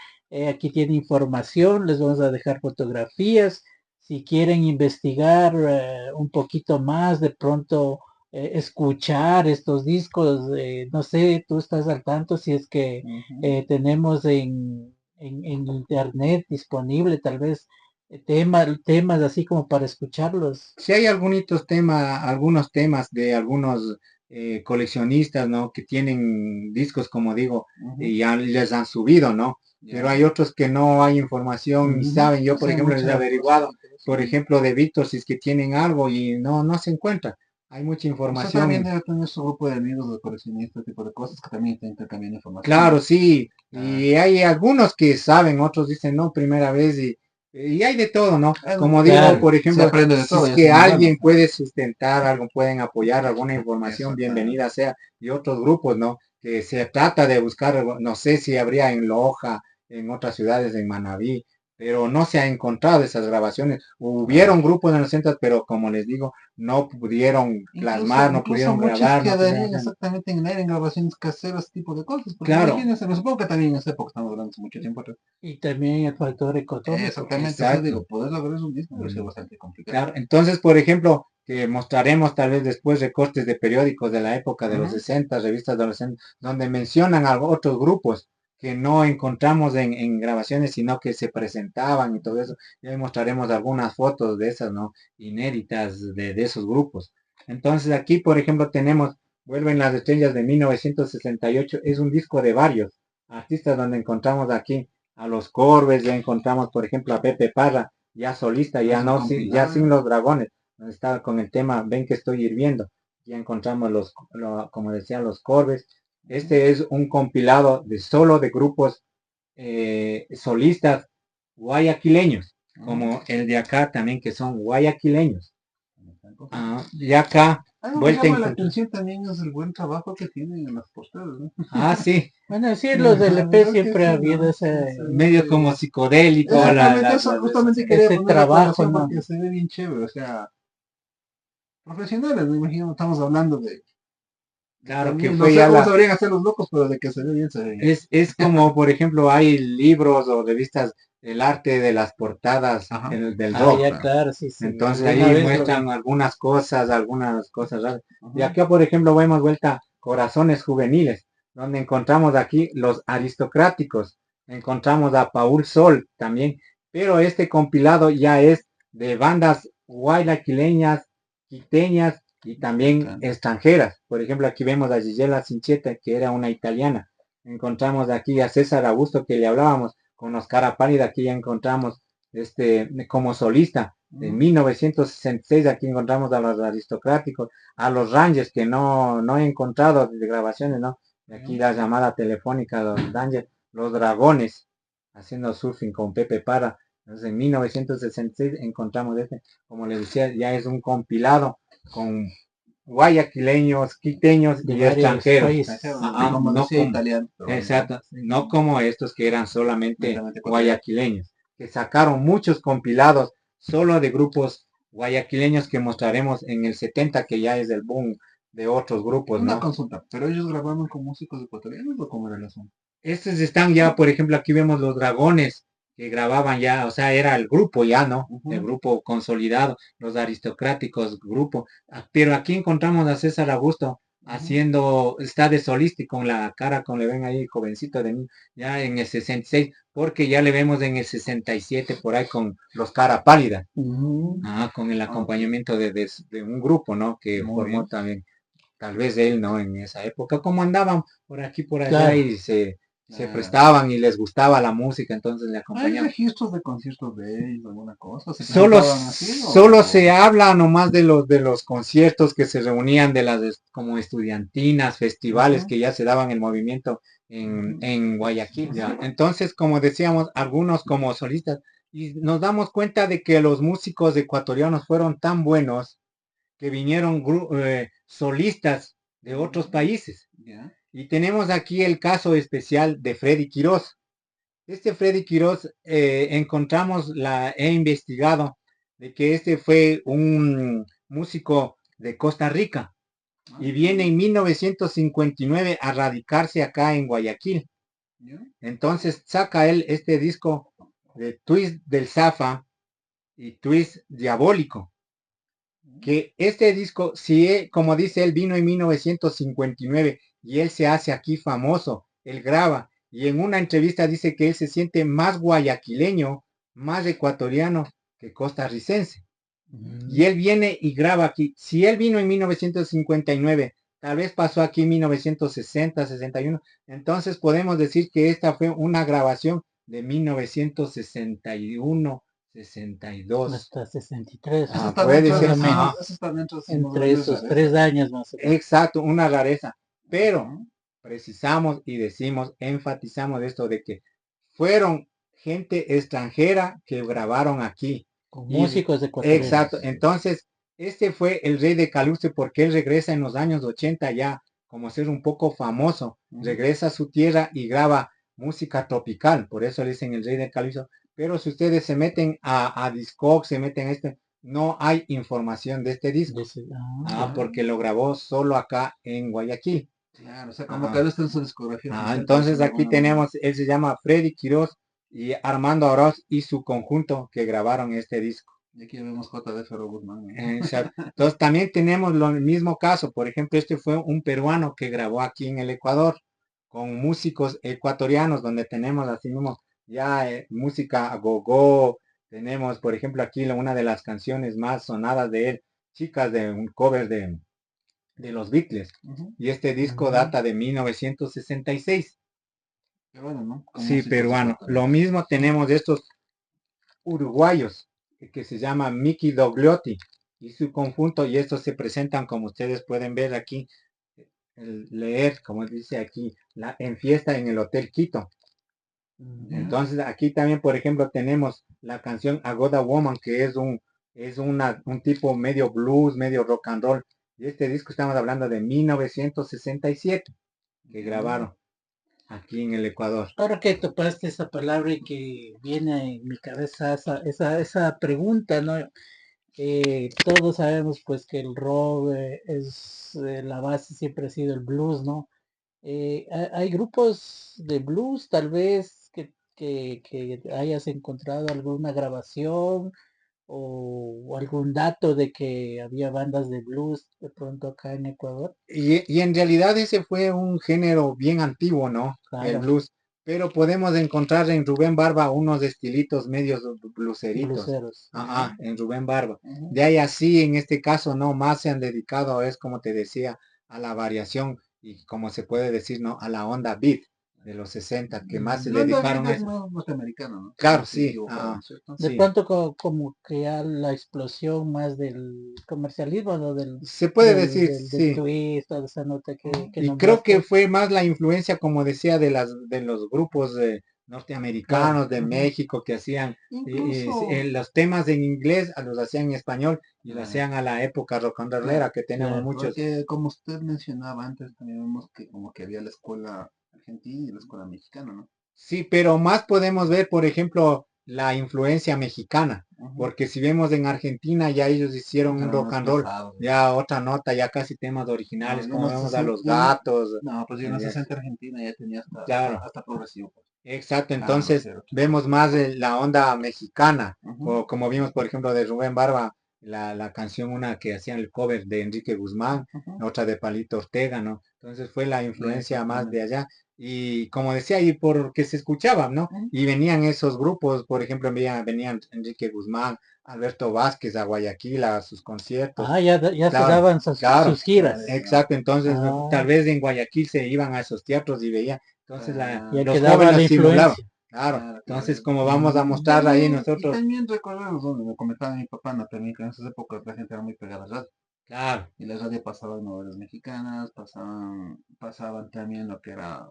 aquí tiene información, les vamos a dejar fotografías. Si quieren investigar un poquito más, de pronto escuchar estos discos, no sé, tú estás al tanto si es que Ujú. tenemos en internet disponible tal vez temas así como para escucharlos. Si hay algunos temas de algunos coleccionistas, ¿no? Que tienen discos, como digo, Ujú. y ya les han subido, ¿no? Pero Ya. hay otros que no hay información ni Ujú. saben. Yo, No por sé, ejemplo, les he mucha averiguado, cosita, pero por sí. ejemplo, de Víctor, si es que tienen algo y no se encuentra. Hay mucha Usted también información. debe tener su grupo de amigos de coleccionistas, este tipo de cosas que también te intercambian información, Claro, ¿no? sí, Ah, y hay algunos que saben, otros dicen no, primera vez, y hay de todo, ¿no? Como digo, Claro, por se ejemplo, aprende de si todo es y eso que es muy bueno. alguien puede sustentar algo, pueden apoyar alguna información, Exactamente. bienvenida sea, y otros grupos, ¿no? Que se trata de buscar, no sé si habría en Loja, en otras ciudades, en Manabí, pero no se ha encontrado esas grabaciones. Ah. Hubieron grupos en los centros, pero como les digo, no pudieron Incluso, plasmar, no incluso pudieron muchas grabar, no pudieron quedarían hacer. exactamente en el aire en grabaciones caseras, este tipo de cosas, porque Claro, imagínense, me supongo que también en esa época estamos hablando hace mucho tiempo atrás. y también el factor económico, Exactamente, o sea, digo, exacto. poder lograr un disco debe ser Mm. bastante complicado. Claro, entonces, por ejemplo, que mostraremos tal vez después recortes de periódicos de la época de los Ujú. 60, revistas adolescentes, donde mencionan a otros grupos que no encontramos en grabaciones, sino que se presentaban y todo eso. Y ahí mostraremos algunas fotos de esas, ¿no? Inéditas de esos grupos. Entonces, aquí, por ejemplo, tenemos Vuelven las estrellas de 1968. Es un disco de varios artistas donde encontramos aquí a los Corbes, ya encontramos, por ejemplo, a Pepe Parra ya solista, Ah, ya es un no, ya compilado, sin los dragones, donde estaba con el tema Ven que estoy hirviendo. Ya encontramos como decía, los Corbes. ujú. Este es un compilado de solo de grupos solistas guayaquileños, Ujú. como el de acá también, que son guayaquileños. Entonces, Y acá, algo que vuelta a llama la encontrar. atención también es el buen trabajo que tienen en las portadas, ¿no? Ah, sí, bueno, sí, en los La LP verdad que siempre ha sí, habido ¿no? Se medio ve. como psicodélico Exactamente eso, las justamente ilustraciones. quería ese poner la trabajo, aclaración ¿no? porque se ve bien chévere, o sea, profesionales, me imagino, estamos hablando de Claro que también, no fue sé ya cómo sabrían hacer los locos, pero de que se ve bien. es como, por ejemplo, hay libros o revistas, el arte de las portadas Ajá, del Ah, rock. ya, claro, sí, sí, Entonces alguna ahí vez lo muestran vi. algunas cosas raras. Y ajá. acá, por ejemplo, vemos vuelta Corazones Juveniles. donde encontramos aquí los aristocráticos, encontramos a Paul Sol también, pero este compilado ya es de bandas guayaquileñas, quiteñas y también extranjeras. Por ejemplo, aquí vemos a Gisela Cincheta, que era una italiana. Encontramos aquí a César Augusto, que le hablábamos, con Oscar Pálida, aquí ya encontramos como solista. En 1966 aquí encontramos a los aristocráticos, a los Rangers, que no he encontrado de grabaciones, ¿no? Y aquí la llamada telefónica de los Rangers, los Dragones, haciendo surfing con Pepe Parra. Entonces en 1966 encontramos como les decía, ya es un compilado con guayaquileños, quiteños de y varios extranjeros. países. Como No decía como, italiano. Pero exacto, no como estos que eran solamente Meramente ecuatoriano. guayaquileños, que sacaron muchos compilados solo de grupos guayaquileños que mostraremos en el 70, que ya es el boom de otros grupos, Una ¿no? consulta, ¿pero ellos grababan con músicos ecuatorianos o cómo era el asunto? Estos están ya, por ejemplo, aquí vemos los Dragones que grababan ya, o sea, era el grupo ya, ¿no? El grupo consolidado, los aristocráticos grupo. Pero aquí encontramos a César Augusto haciendo, está de solista y con la cara, como le ven ahí, jovencito de mí, ya en el 66, porque ya le vemos en el 67 por ahí con los cara pálida, con el acompañamiento de un grupo, ¿no? Que Muy formó bien. también, tal vez él, ¿no? En esa época, como andaban por aquí, por allá Claro. y se Claro. prestaban y les gustaba la música, entonces le ¿Hay acompañaban. registros de conciertos de ellos, alguna cosa? ¿Se Solo, presentaban así solo se habla nomás de los conciertos que se reunían, de las como estudiantinas, festivales que ya se daban el movimiento en Guayaquil. Ya. Entonces, como decíamos, algunos como solistas, y nos damos cuenta de que los músicos ecuatorianos fueron tan buenos que vinieron solistas de otros países. ¿Ya? Y tenemos aquí el caso especial de Freddy Quirós. Este Freddy Quirós encontramos, he investigado, de que este fue un músico de Costa Rica y viene en 1959 a radicarse acá en Guayaquil. ¿Ya? Entonces saca él este disco de Twist del Zafa y Twist Diabólico. Que este disco, si como dice él, vino en 1959 y él se hace aquí famoso, él graba y en una entrevista dice que él se siente más guayaquileño, más ecuatoriano que costarricense. Y él viene y graba aquí. Si él vino en 1959, tal vez pasó aquí en 1960, 61, entonces podemos decir que esta fue una grabación de 1961, 62. Hasta 63. Eso está puede dentro ser, de ajá. eso está dentro de Entre esos 3 años más o menos. Exacto, una rareza. Pero precisamos y decimos, enfatizamos esto de que fueron gente extranjera que grabaron aquí. Con Y- músicos ecuatorianos. Exacto. Entonces, este fue el rey de Caluce porque él regresa en los años 80 ya, como ser un poco famoso. Regresa a su tierra y graba música tropical. Por eso le dicen el rey de Caluce. Pero si ustedes se meten a Discogs, se meten a no hay información de este disco. Porque lo grabó solo acá en Guayaquil. Claro, o sea, como que él está en su discografía oficial, Entonces de aquí alguna manera. tenemos, él se llama Freddy Quirós y Armando Oroz y su conjunto que grabaron este disco. Y aquí vemos JD Ferro Guzmán, ¿no? Entonces también tenemos el mismo caso. Por ejemplo, este fue un peruano que grabó aquí en el Ecuador con músicos ecuatorianos, donde tenemos así mismo ya música a go-go. Tenemos, por ejemplo, aquí una de las canciones más sonadas de él, Chicas, de un cover de los Beatles. Y este disco data de 1966. Peruano, ¿no? Con Sí, músicos peruano. Lo ecuatorianos. mismo tenemos de estos uruguayos que se llama Mickey Dogliotti y su conjunto, y estos se presentan como ustedes pueden ver aquí, leer, como dice aquí, en fiesta en el Hotel Quito. Entonces aquí también, por ejemplo, tenemos la canción Agoda Woman, que es un tipo medio blues, medio rock and roll. Y este disco estamos hablando de 1967 que grabaron aquí en el Ecuador. Ahora que topaste esa palabra y que viene en mi cabeza esa pregunta, ¿no? Todos sabemos pues que el rock es la base, siempre ha sido el blues, ¿no? Hay grupos de blues tal vez que hayas encontrado alguna grabación o algún dato de que había bandas de blues de pronto acá en Ecuador? Y en realidad ese fue un género bien antiguo, ¿no? El Claro, blues. Pero podemos encontrar en Rubén Barba unos estilitos medios blueseritos. bluseros. Ajá, en Rubén Barba. Ujú. De ahí así, en este caso, no, más se han dedicado, es como te decía, a la variación y como se puede decir, ¿no? A la onda beat de los 60 que más se No, David dedicaron a es eso. más norteamericano, ¿no? Si no Claro, estoy sí, equivocado, ¿no es cierto? De sí. pronto como que ya la explosión más del comercialismo, ¿no? Se puede decir, Del sí. twist, toda esa nota Ujú. que Y creo que nombraste. fue más la influencia, como decía, de los grupos Claro. norteamericanos de Ujú. México que hacían Incluso, los temas en inglés, los hacían en español y lo ah, hacían a la época rock and rollera claro, que tenemos Claro. muchos. porque como usted mencionaba antes, también vemos que como que había la escuela argentina y la escuela mexicana, ¿no? Sí, pero más podemos ver, por ejemplo, la influencia mexicana, Ujú. porque si vemos en Argentina ya ellos hicieron un Eran rock más and roll, pesados. ya otra nota, ya casi temas No, originales, yo en como los vemos a 60, los gatos, no, pues yo en los ya, 60 Argentina ya tenía claro. hasta progresivo, pues. Exacto, Claro, no entonces sé, otra vemos cosa. más de la onda mexicana, Ujú. o como vimos por ejemplo de Rubén Barba, la canción una que hacían el cover de Enrique Guzmán, Ujú. otra de Palito Ortega, ¿no? Entonces fue la influencia más de Exactamente. allá, y como decía, y porque se escuchaban, ¿no? Ujú. Y venían esos grupos, por ejemplo, venían Enrique Guzmán, Alberto Vázquez a Guayaquil a sus conciertos, Ah, ya se claro, daban claro, sus Claro, giras. ya. exacto, entonces tal Ah, vez en Guayaquil se iban a esos teatros y veían, entonces ya los Claro, quedaba la jóvenes simulaban. influencia. Claro, claro, entonces claro. como vamos a Y mostrar ahí también, y nosotros, también recordemos donde me comentaba mi papá, no, también que en esas épocas la gente era muy pegada a la radio. claro, Y la radio pasaban novelas mexicanas, pasaban también lo que era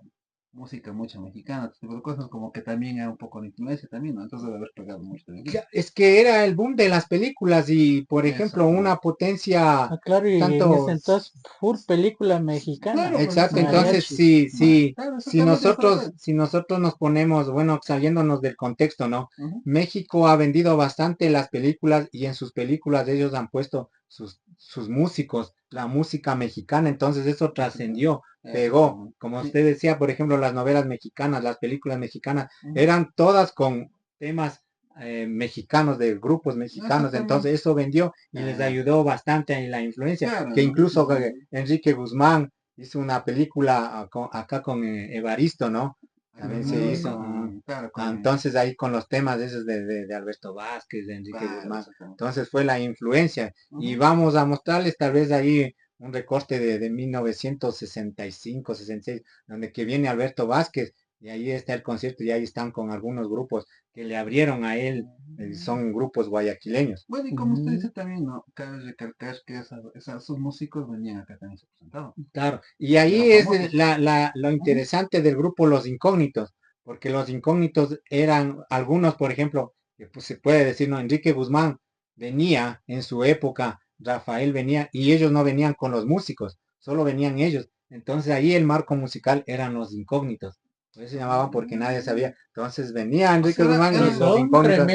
música mucha mexicana, este tipo de cosas, como que también era un poco de influencia también, ¿no? Entonces debe haber pegado mucho también. es que era el boom de las películas y, por ejemplo, una Exactamente. potencia Ah, claro, y en tanto, ese entonces, full película mexicana, Claro, pues exacto, exactamente. entonces mariachis. Claro, exactamente eso es. si nosotros nos ponemos, bueno, saliéndonos del contexto, ¿no? Ujú. México ha vendido bastante las películas y en sus películas ellos han puesto sus músicos, la música mexicana, entonces eso Exactamente. trascendió, pegó. Exactamente. Como Sí. usted decía, por ejemplo, las novelas mexicanas, las películas mexicanas, Ujú. eran todas con temas mexicanos, de grupos mexicanos, entonces Exactamente. eso vendió y les Ah, ayudó bastante en la influencia, claro, que ¿no? incluso Y Enrique Guzmán hizo una película acá con Evaristo, ¿no? acá También se con, hizo. claro, Entonces ahí con los temas esos de Alberto Vázquez, de Enrique claro, Guzmán. exactamente. Entonces fue la influencia. Y Ujú. vamos a mostrarles tal vez ahí un recorte de 1965, 66, donde que viene Alberto Vázquez. Y ahí está el concierto y ahí están con algunos grupos que le abrieron a él. Son grupos guayaquileños. Bueno, y como usted Mm, dice también, ¿no? Cabe recalcar que esos músicos venían acá también se presentaban. Claro, y Y eran ahí es famosos. lo Ujú. interesante del grupo Los Incógnitos, porque los incógnitos eran algunos, por ejemplo, que pues, se puede decir, ¿no? Enrique Guzmán venía en su época, Rafael venía, y ellos no venían con los músicos, solo venían ellos. Entonces ahí el marco musical eran los incógnitos. Por eso se llamaban porque nadie sabía. Entonces venía O Enrique sea, Guzmán y y los son incógnitos.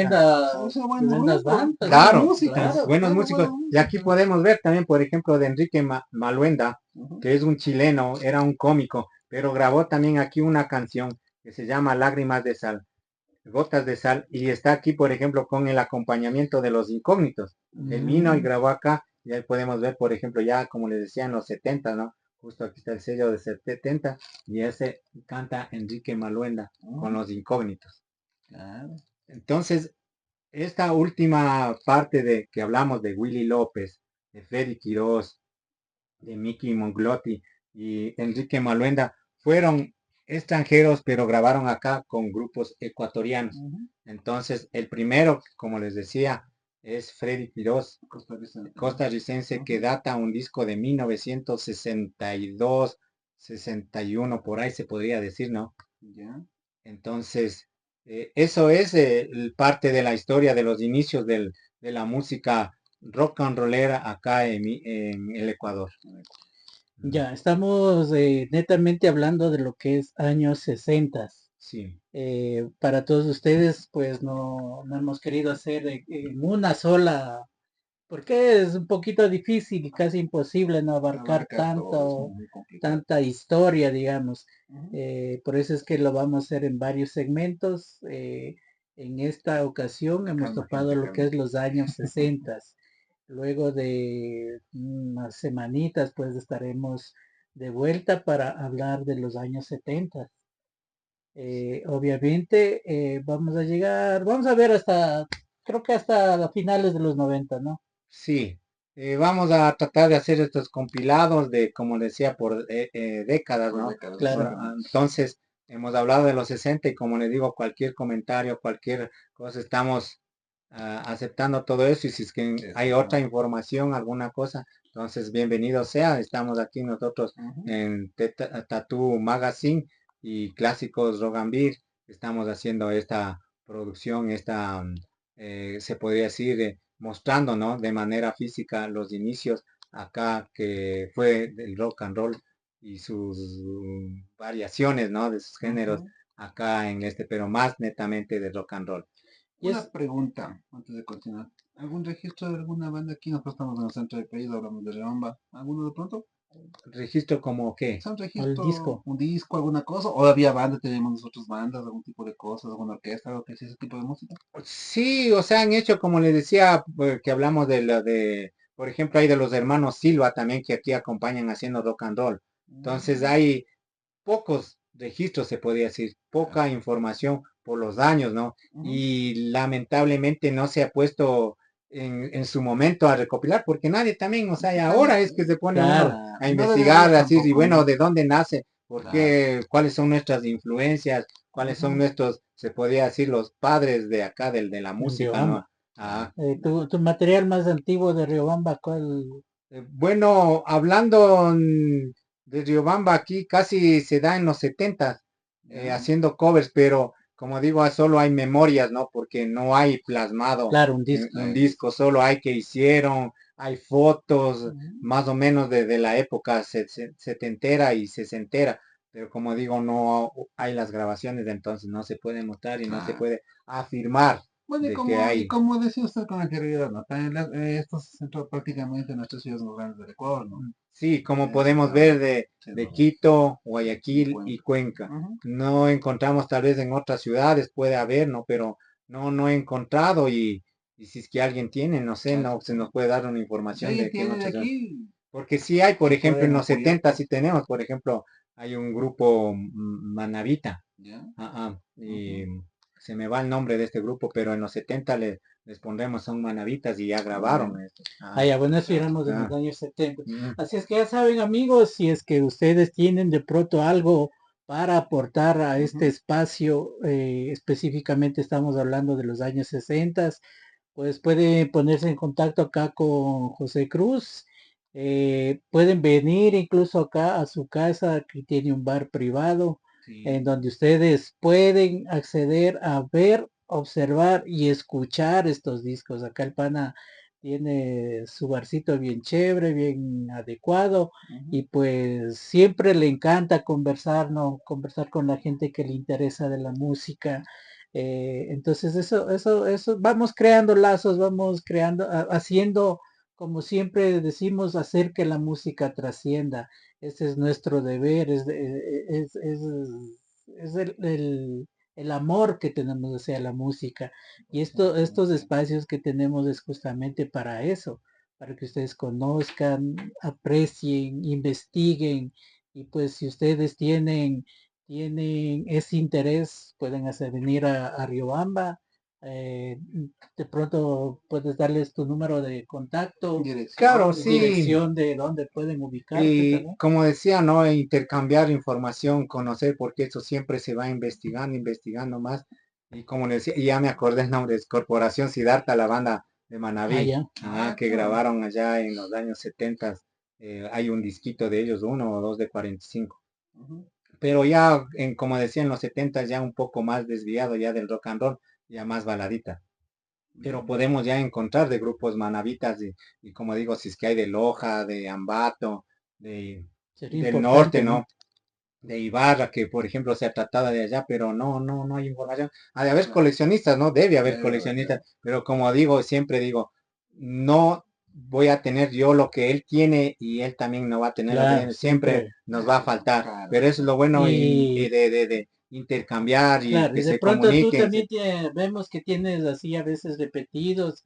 o sea, buen tremendas grupo, bandas, buenos Claro, ¿no? músicos, Claro. buenos claro, músicos. buenos Y aquí músicos. podemos ver también, por ejemplo, de Enrique Maluenda, Ujú. que es un chileno, era un cómico, pero grabó también aquí una canción que se llama Lágrimas de Sal, Gotas de Sal, y está aquí, por ejemplo, con el acompañamiento de los incógnitos. Él vino y Mm, grabó acá, y ahí podemos ver, por ejemplo, ya como les decía, en los 70, ¿no? Justo aquí está el sello de 70, y ese canta Enrique Maluenda con Ujú. los incógnitos. Claro. Entonces, esta última parte de que hablamos de Willy López, de Freddy Quirós, de Mickey Monglotti y Enrique Maluenda, fueron extranjeros, pero grabaron acá con grupos ecuatorianos. Ujú. Entonces, el primero, como les decía, es Freddy Quirós, Costarricense, ¿no? costarricense, que Ujú. data un disco de 1962, 61, por ahí se podría decir, ¿no? Ya. Entonces, eso es parte de la historia de los inicios de la música rock and rollera acá en el Ecuador. ya, estamos netamente hablando de lo que es años 60. Sí, Para todos ustedes, pues no hemos querido hacer en una sola, porque es un poquito difícil y casi imposible no abarcar Abarcar todo, es muy complicado. tanta historia, digamos. Ujú. Por eso es que lo vamos a hacer en varios segmentos. En esta ocasión hemos Calma, topado gente, lo que calma. es los años 60. Luego de unas semanitas, pues estaremos de vuelta para hablar de los años 70. Obviamente vamos a ver hasta, creo que hasta finales de los 90, ¿no? Sí, vamos a tratar de hacer estos compilados de, como decía, por décadas, Por ¿no? décadas, Claro. exactamente. Entonces, hemos hablado de los 60 y como les digo, cualquier comentario, cualquier cosa, estamos aceptando todo eso y si es que hay otra Exactamente. información, alguna cosa, entonces bienvenido sea. Estamos aquí nosotros Ujú. en Tattoo Magazine y Clásicos Rock and Beer. Estamos haciendo esta producción, se podría decir, mostrando, ¿no? De manera física los inicios acá que fue del rock and roll y sus variaciones, ¿no? De sus géneros Ujú. acá en pero más netamente de rock and roll. Y Una es, pregunta antes de continuar. ¿Algún registro de alguna banda aquí? Nosotros estamos en el centro del país, hablamos de Riobamba. ¿Alguno de pronto? Registro como qué. ¿Es un el registro, disco. un disco, alguna cosa? ¿O había banda, tenemos nosotros bandas, algún tipo de cosas, alguna orquesta, algo que sea ese tipo de música? Sí, o sea, han hecho, como les decía, que hablamos por ejemplo, hay de los hermanos Silva también que aquí acompañan haciendo rock and roll. Entonces Mm, hay pocos registros, se podría decir, claro. poca información por los años, ¿no? Ujú. Y lamentablemente no se ha puesto en su momento a recopilar, porque nadie también, o sea, y ahora es que se pone uno Claro. a No debe haber investigar así, y tampoco, bueno, ¿no? ¿de dónde nace? ¿Por Claro. qué? ¿Cuáles son nuestras influencias? ¿Cuáles son Ujú. nuestros, se podría decir, los padres de acá, de la En música, ¿no? Riobamba. Ah, Tu material más antiguo de Riobamba, ¿cuál? bueno, hablando de Riobamba, aquí casi se da en los 70 Ya. haciendo covers, pero como digo, solo hay memorias, ¿no? Porque no hay plasmado Claro, un en disco. un disco, solo hay que hicieron, hay fotos Ujú. más o menos de la época setentera y sesentera, pero como digo, no hay las grabaciones, entonces no se puede mostrar y no se Claro. puede afirmar Bueno, de que y hay. como decía usted con anterioridad, ¿no? También esto se centró prácticamente en nuestras ciudades más grandes del Ecuador, ¿no? Sí, como Sin podemos duda ver alguna. Sin de duda. Quito, Y Guayaquil y Cuenca. Cuenca. Ujú. No encontramos tal vez en otras ciudades, puede haber, ¿no? Pero no he encontrado y si es que alguien tiene, no sé, no se nos Exactamente. puede dar una Si información alguien de que en tiene de otras ciudades. aquí, Porque sí hay, por nos ejemplo, en pueden los apoyar, 70 pues. sí tenemos, por ejemplo, hay un grupo Manavita. ¿Ya? Y Ujú. se me va el nombre de este grupo, pero en los 70 les pondremos son Manavitas y ya Muy bien. grabaron esto. Bueno, eso Claro. éramos en los Ah, años 70. mm, Así es que ya saben, amigos, si es que ustedes tienen de pronto algo para aportar a este Ujú. espacio, específicamente estamos hablando de los años 60, pues pueden ponerse en contacto acá con José Cruz. Pueden venir incluso acá a su casa, que tiene un bar privado, en Sí. donde ustedes pueden acceder a ver, observar y escuchar estos discos. Acá el pana tiene su barcito bien chévere, bien adecuado Ujú. y pues siempre le encanta conversar, ¿no? Conversar con la gente que le interesa de la música. Entonces eso, vamos creando lazos, vamos creando, haciendo, como siempre decimos, hacer que la música trascienda. Ese es nuestro deber, es el amor que tenemos hacia la música. Y estos Exactamente. espacios que tenemos es justamente para eso, para que ustedes conozcan, aprecien, investiguen. Y pues si ustedes tienen ese interés, pueden hacer venir a Riobamba. De pronto puedes darles tu número de contacto, claro, Dirección. sí. dirección de dónde pueden ubicarte Y también. como decía, ¿no? Intercambiar información, conocer, porque eso siempre se va investigando, investigando más. Y como le decía, y ya me acordé el nombre, es Corporación Siddhartha, la banda de Manabí, Ya. que Qué bueno. grabaron allá en los años 70. Hay un disquito de ellos, uno o dos de 45. Ujú. Pero ya, como decía, en los 70 ya un poco más desviado ya del rock and roll, ya más baladita. Pero Bien. podemos ya encontrar de grupos manavitas y como digo, si es que hay de Loja, de Ambato, de, Sería del norte, importante, ¿no? ¿no? De Ibarra, que por ejemplo se ha tratado de allá, pero no hay información. Ha de haber Claro. coleccionistas, ¿no? Debe haber Debe haber, coleccionistas, debe. pero como digo, siempre digo, no voy a tener yo lo que él tiene y él también no va a tener lo que Claro, tiene, siempre siempre. nos va a Eso es lo faltar, claro, pero eso es lo exactamente. bueno y Y intercambiar y Claro, que y de se pronto tú comuniquen. también vemos que tienes así a veces repetidos,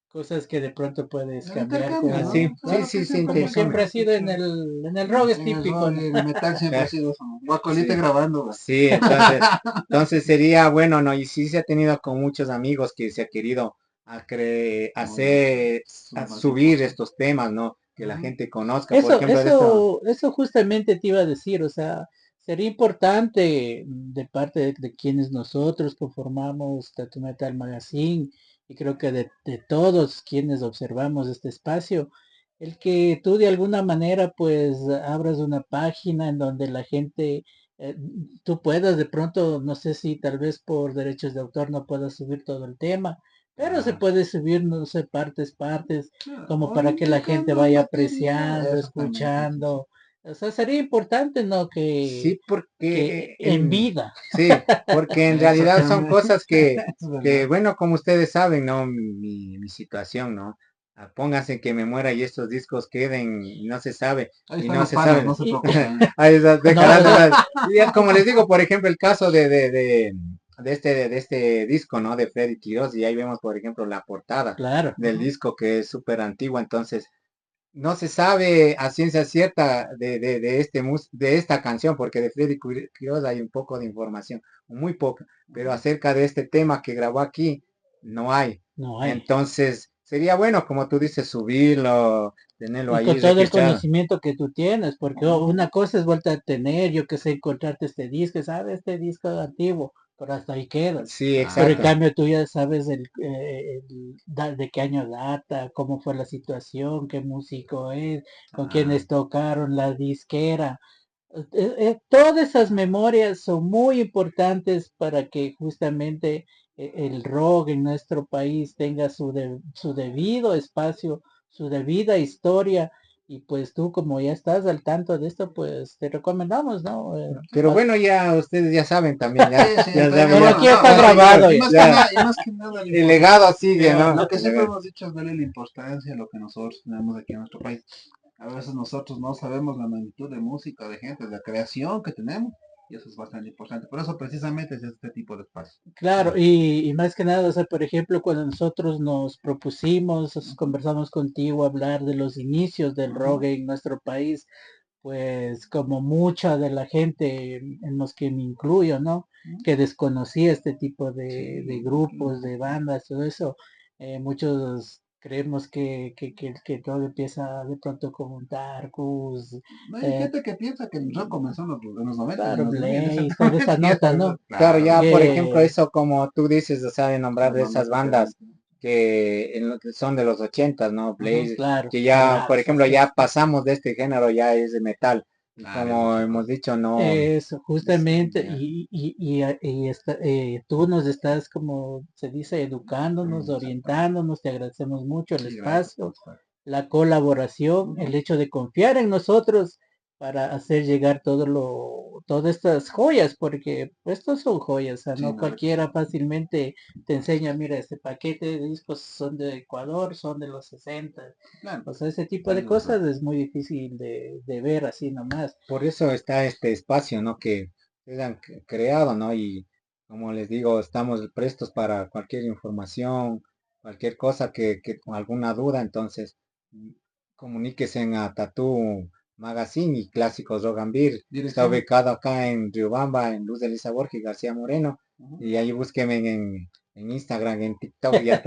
cosas que de pronto puedes El cambiar intercambio, Ah, como, sí, ¿no? sí, Claro que sí, sí, sí, como intercambio. siempre ha sido en porque el rock es en el típico, rock ¿no? y en el metal siempre ha Eh, sido eso. Guacolita Sí, grabando, va. sí, entonces sería bueno, ¿no? Y sí se ha tenido con muchos amigos que se ha querido Muy bacán. hacer, Es lo a más subir importante. estos temas, ¿no? Que la Ujú. gente conozca, por Eso, ejemplo, de esto. eso justamente te iba a decir, o sea, sería importante de parte de quienes nosotros conformamos Tattoo Metal Magazine y creo que de todos quienes observamos este espacio, el que tú de alguna manera pues abras una página en donde la gente, eh, tú puedas de pronto, no sé si tal vez por derechos de autor no puedas subir todo el tema, pero se Ah, puede subir, no sé, partes Claro, como o para que la gente intercambio vaya material, apreciando, exactamente, sí, sí. escuchando. O sea, sería importante, ¿no? sí, Que porque en vida, sí, porque en realidad son Exactamente, cosas es que verdad. bueno, como ustedes saben, ¿no? Mi situación, ¿no? Ah, pónganse que me muera y estos discos queden y no se sabe, Ahí y están no los se palos, no sabe. se y, preocupen. Ahí no, dejarán nomás. Y es como les digo, por ejemplo, el caso de este disco, ¿no? De Freddy Quiroz, y ahí vemos, por ejemplo, la portada claro, del Ujú. disco que es súper antigua, entonces no se sabe a ciencia cierta de esta canción, porque de Freddy Quiroz hay un poco de información, muy poca, pero acerca de este tema que grabó aquí, no hay. no hay. Entonces, sería bueno, como tú dices, subirlo, tenerlo Y con ahí todo el registrado. conocimiento que tú tienes, porque una cosa es vuelta a tener, yo que sé, encontrarte este disco, ¿sabes? Este disco antiguo, pero hasta ahí quedas. Sí, Pero en exacto. Claro. cambio tú ya sabes de qué año data, cómo fue la situación, qué músico es, con Ah, quiénes tocaron, la disquera. Todas esas memorias son muy importantes para que justamente el rock en nuestro país tenga su debido espacio, su debida historia. Y pues tú como ya estás al tanto de esto, pues te recomendamos, ¿no? pero bueno, ya ustedes ya saben también, Sí, ya, sí, ya está bien. saben, Pero ya, aquí No, está ya claro, señores, grabado y ya. más que ya, nada, y más que nada el legado sigue, Claro, ¿no? lo que El siempre legado. hemos dicho es darle la importancia a lo que nosotros tenemos aquí en nuestro país. A veces nosotros no sabemos la magnitud de música, de gente, de la creación que tenemos, y eso es bastante importante. Por eso precisamente es este tipo de espacio. claro, y más que nada, o sea, por ejemplo, cuando nosotros nos propusimos, conversamos contigo, hablar de los inicios del rock Ujú. en nuestro país, pues como mucha de la gente en los que me incluyo, ¿no? Que desconocía este tipo de Sí, grupos, de bandas, todo eso, muchos creemos que todo empieza de pronto con un Darkus, no hay eh, gente que piensa que el rock comenzó en los 90, en claro, los 2000, Blaze, toda esa exactamente, y eso nota, es, ¿no? Claro, claro, ya por ejemplo, Que, eso como tú dices, o sea, de nombrar los de esas 90 hacia bandas adelante. que, que son de los ochentas, ¿no? Ujú. Blaze, claro, que ya, por bandaza, ejemplo, sí. ya pasamos de este género, ya es de metal. Y Claro, es como otra hemos cosa. dicho, no, Eso, Sí, justamente, ya. tú nos estás, como se dice, educándonos, Exactamente. orientándonos, te agradecemos mucho el Y gracias por espacio, estar. la colaboración, Ujú. el hecho de confiar en nosotros para hacer llegar todas estas joyas, porque pues, estos son joyas, o sea, Sí, no la verdad que sí. cualquiera fácilmente te enseña, mira, este paquete de discos son de Ecuador, son de los 60, Claro, o sea, ese tipo de es verdad. cosas es muy difícil de ver así nomás. por eso está este espacio, ¿no? Que se han creado, ¿no? Y como les digo, estamos prestos para cualquier información, cualquier cosa con alguna duda, entonces mm, comuníquese a Tattoo Magazine y Clásicos Rock and Beer. Está Dirección. ubicado acá en Riobamba, en Luz de Elisa Borges y García Moreno. Ujú. Y ahí búsquenme en Instagram, en TikTok, ya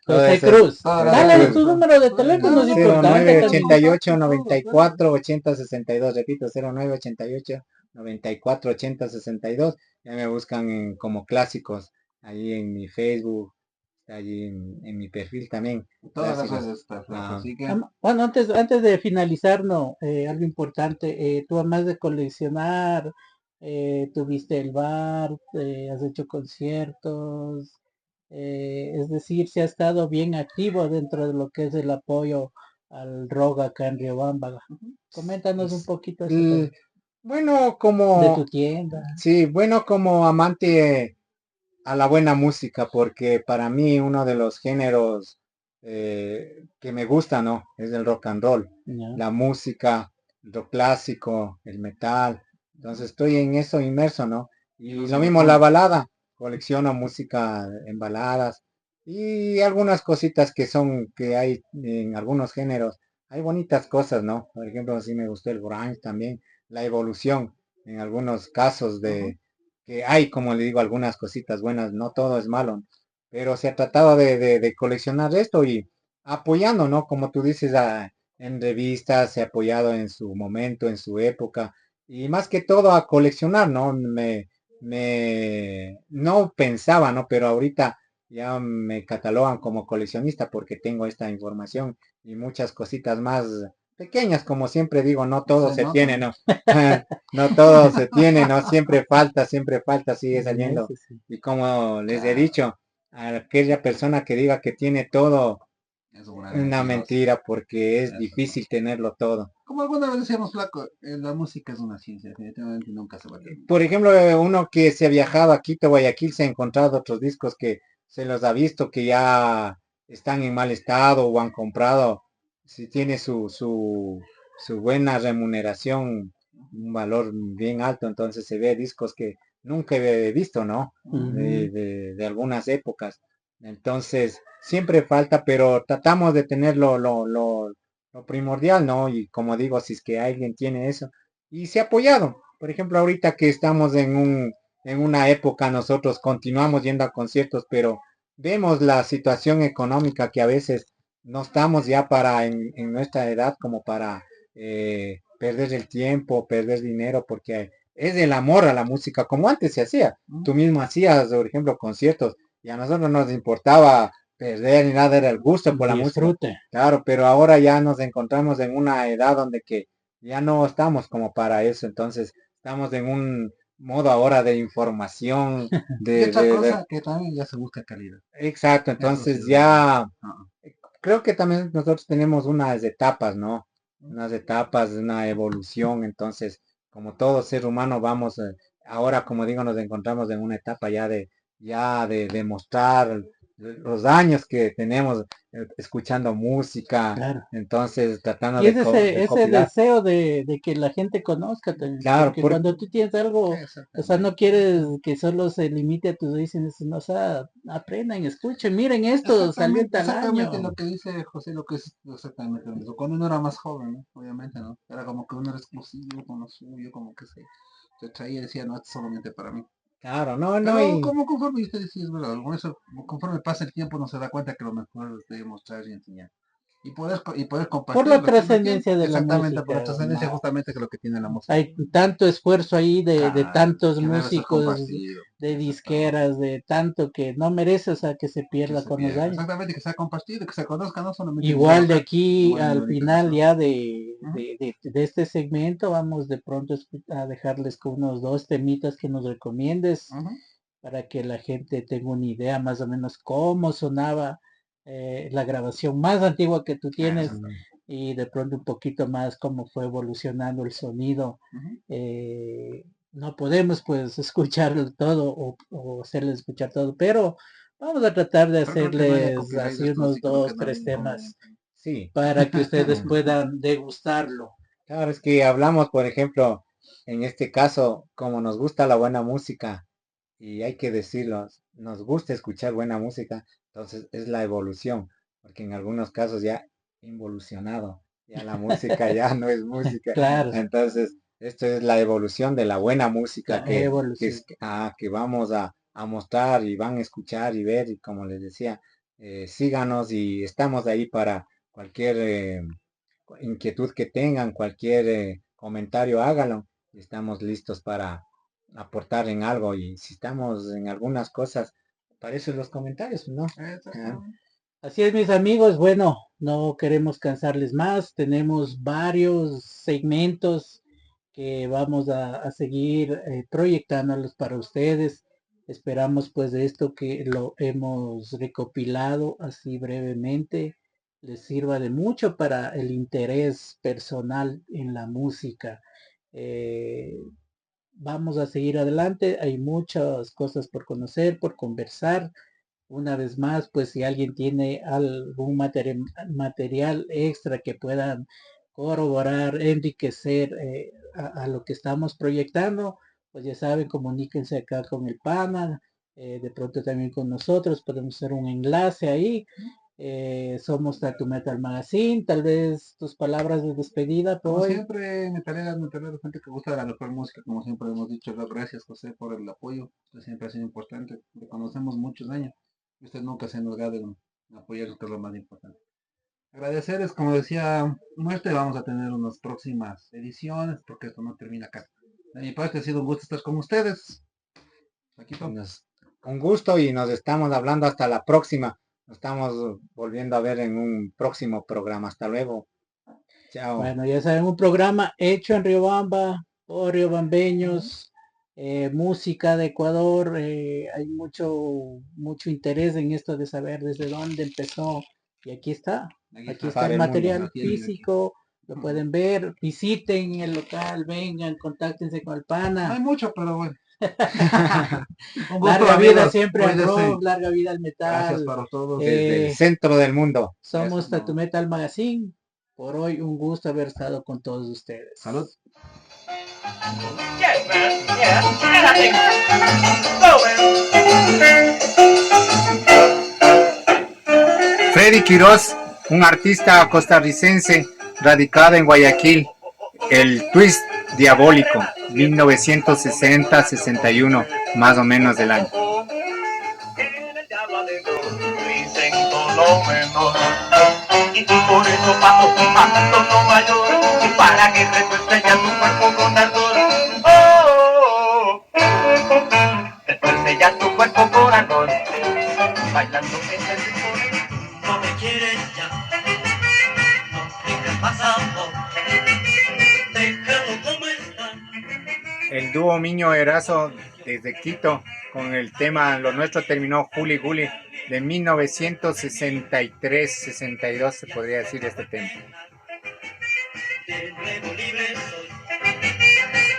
todo José eso. Cruz, Todas las José dale Cruz. tu redes. número de teléfono, Claro, es no, no, cero importante nueve estamos en también. ochenta y contacto ocho y noventa todo, y claro. cuatro ochenta sesenta y dos repito, 0988-8062. Ya me buscan como clásicos, ahí en mi Facebook, está allí en mi perfil también, Todas las clásicos. redes está flaco. Ah, Así que, Bueno, antes de finalizar, no, algo importante, tú además de coleccionar, tuviste el bar, has hecho conciertos, es decir, se ha estado bien activo dentro de lo que es el apoyo al rock acá en Riobamba. ujú. Coméntanos un s- poquito eso l- también, bueno, de tu como, tienda. sí, bueno, como amante a la buena música, porque para mí uno de los géneros que me gusta, ¿no? Es el rock and roll, ¿Ya? la música, el rock clásico, el metal. Entonces estoy en eso inmerso, ¿no? Y no lo se mismo la detiene. balada, colecciono música en baladas y algunas cositas que hay en algunos géneros. Hay bonitas cosas, ¿no? Por ejemplo, sí me gustó el grunge también, la evolución en algunos casos Ujú. de que hay, como le digo, algunas cositas buenas, no todo es malo, pero se ha tratado de coleccionar esto y apoyando, ¿no? Como tú dices, en revistas, se ha apoyado en su momento, en su época, y más que todo a coleccionar, ¿no? No pensaba, ¿no? Pero ahorita ya me catalogan como coleccionista porque tengo esta información y muchas cositas más pequeñas, como siempre digo, no todo Se se nota, tiene, ¿no? ¿no? No todo se tiene, ¿no? Siempre falta, sigue En saliendo. eso sí. Y como les he Claro, dicho, a aquella persona que diga que tiene todo, es un gran una mentiroso. mentira porque es Eso no. difícil tenerlo todo. Como alguna vez decíamos, flaco, la música es una ciencia, definitivamente nunca se va a terminar. Por ejemplo, uno que se ha viajado a Quito, Guayaquil, se ha encontrado otros discos que se los ha visto que ya están en mal estado o han comprado. Si tiene su buena remuneración, un valor bien alto, entonces se ve discos que nunca he visto, ¿no? Ujú. De algunas épocas. Entonces, siempre falta, pero tratamos de tener lo primordial, ¿no? Y como digo, si es que alguien tiene eso, y se ha apoyado. Por ejemplo, ahorita que estamos en una época, nosotros continuamos yendo a conciertos, pero vemos la situación económica que a veces no estamos ya en nuestra edad como para perder el tiempo, perder dinero, porque es el amor a la música, como antes se hacía. ¿Mm? Tú mismo hacías, por ejemplo, conciertos y a nosotros nos importaba perder ni nada, era el gusto por la música. Disfrute. Claro, pero ahora ya nos encontramos en una edad donde que ya no estamos como para eso, entonces estamos en un modo ahora de información, Y otra cosa que también ya se busca calidad. exacto, Eso sí entonces es verdad. ya Ah, creo que también nosotros tenemos unas etapas, ¿no? ¿mm? Unas etapas, una evolución, entonces como todo ser humano vamos, ahora como digo, nos encontramos en una etapa ya de demostrar los años que tenemos escuchando música, Claro. entonces tratando Y es de ese copilar. deseo de que la gente conozca también, Claro, porque cuando tú tienes algo, o sea, Exactamente. no quieres que solo se limite a tus dicen, no, o sea, aprendan, escuchen, miren esto, salió en Exactamente, tal exactamente año. lo que dice José, lo que es exactamente lo mismo. Cuando uno era más joven, ¿no? Obviamente, ¿no? Era como que uno era exclusivo con lo suyo, como que se traía y decía, no, esto es solamente para mí. claro, no, no, Pero y como conforme usted decía, es verdad, con eso, conforme pasa el tiempo uno se da cuenta que lo mejor es de mostrar y enseñar. Y poder Por compartir la lo que uno tiene, trascendencia de la exactamente por la música, trascendencia justamente que es lo que tiene la música. hay tanto esfuerzo ahí de Claro, tantos que debe ser músicos, compartido. de Exactamente. disqueras, de tanto que no merece, o sea, que se Que pierda se con los pierda. años. Exactamente, que sea compartido, que se conozca no solamente el video Igual de acá, aquí igual el al video final internacional. ya Ujú. de este segmento vamos de pronto a dejarles con unos dos temitas que nos recomiendes Ujú. para que la gente tenga una idea más o menos cómo sonaba la grabación más antigua que tú tienes Exacto. y de pronto un poquito más cómo fue evolucionando el sonido. Ujú. No podemos pues escuchar todo o hacerles escuchar todo, pero vamos a tratar de Pero creo que no haya hacerles copyright de así esto, unos así que lo dos, queda tres bien temas conveniente. sí. para que ustedes puedan degustarlo. Claro, es que hablamos, por ejemplo, en este caso, como nos gusta la buena música, y hay que decirlo, nos gusta escuchar buena música, entonces es la evolución, porque en algunos casos ya involucionado, ya la música ya no es música, Claro, entonces esto es la evolución de la buena música la evolución. que vamos a mostrar y van a escuchar y ver, y como les decía, síganos y estamos ahí para cualquier inquietud que tengan, cualquier comentario, hágalo. Estamos listos para aportar en algo y si estamos en algunas cosas, para eso los comentarios, ¿no? Ah, Exactamente. Así es, mis amigos. Bueno, no queremos cansarles más. Tenemos varios segmentos que vamos a seguir proyectándolos para ustedes. Esperamos pues de esto que lo hemos recopilado así brevemente les sirva de mucho para el interés personal en la música. Eh, Vamos a seguir adelante. Hay muchas cosas por conocer, por conversar. Una vez más, pues si alguien tiene algún material extra que puedan corroborar, enriquecer a lo que estamos proyectando, pues ya saben, comuníquense acá con el pana, de pronto también con nosotros, podemos hacer un enlace ahí. Somos Tatu Metal Magazine, tal vez tus palabras de despedida por Como hoy. siempre, metaleros, gente que gusta de la mejor música, como siempre hemos dicho, gracias José por el apoyo, que siempre ha sido importante, le conocemos muchos años, y usted nunca se nos en apoyar, que es lo más importante. Agradecerles, como decía Muerte, vamos a tener unas próximas ediciones, porque esto no termina acá. De mi parte ha sido un gusto estar con ustedes. Paquito. Un gusto y nos estamos hablando hasta la próxima. Nos estamos volviendo a ver en un próximo programa. Hasta luego. Chao. Bueno, ya saben, un programa hecho en Riobamba, por riobambeños, música de Ecuador, hay mucho interés en esto de saber desde dónde empezó. Y aquí está Para el el mundo, material aquí. físico, lo pueden ver, visiten el local, vengan, contáctense con el No hay pana. mucho, pero bueno. Un gusto, Larga vida amigos, siempre al cuídense. rock, larga vida al Gracias metal. para todos. Desde el centro del mundo. Somos Eso, Tatu no. Metal Magazine. Por hoy un gusto haber estado con todos ustedes. Salud. Yeah, man. Yeah. And I think Freddy Quiroz, un artista costarricense radicado en Guayaquil. El Twist Diabólico, 1960-61, más o menos del año. dicen todo lo menor. Y por eso bajo un pasto Nueva York, y para que resuelta ya tu cuerpo con ardor. Oh, después sellas tu cuerpo con ardor, bailando en el ritmo. No me quieres ya, no sigas pasando, déjalo como está. El dúo Miño Erazo desde Quito con el tema Lo Nuestro terminó Juli Guli de 1963-62 se podría decir este tema. De nuevo libre soy,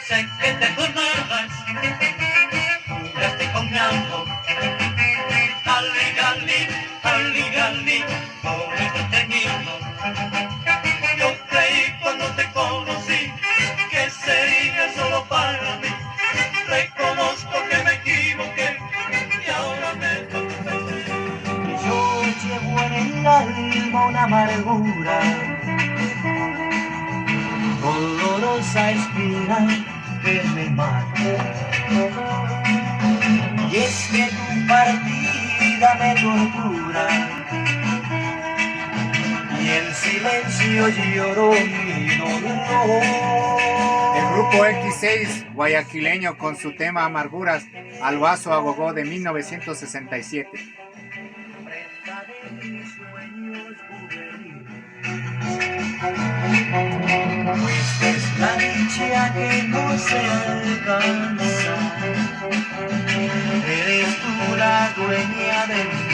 sé que te acordabas, jugaste con mi amor. Aligali, con esto termino. Yo creí cuando te conocí que sería solo para mí. Reconozco que me equivoqué y ahora me confesé. Yo llevo en el alma una amargura, dolorosa espina que me mata. Y es que tu partida me tortura, y en silencio lloro mi dolor. El grupo X6 guayaquileño con su tema Amarguras al vaso agogó de 1967. Prenda de mis sueños juveniles, pues es la dicha que no se alcanza. Eres tú la dueña de mi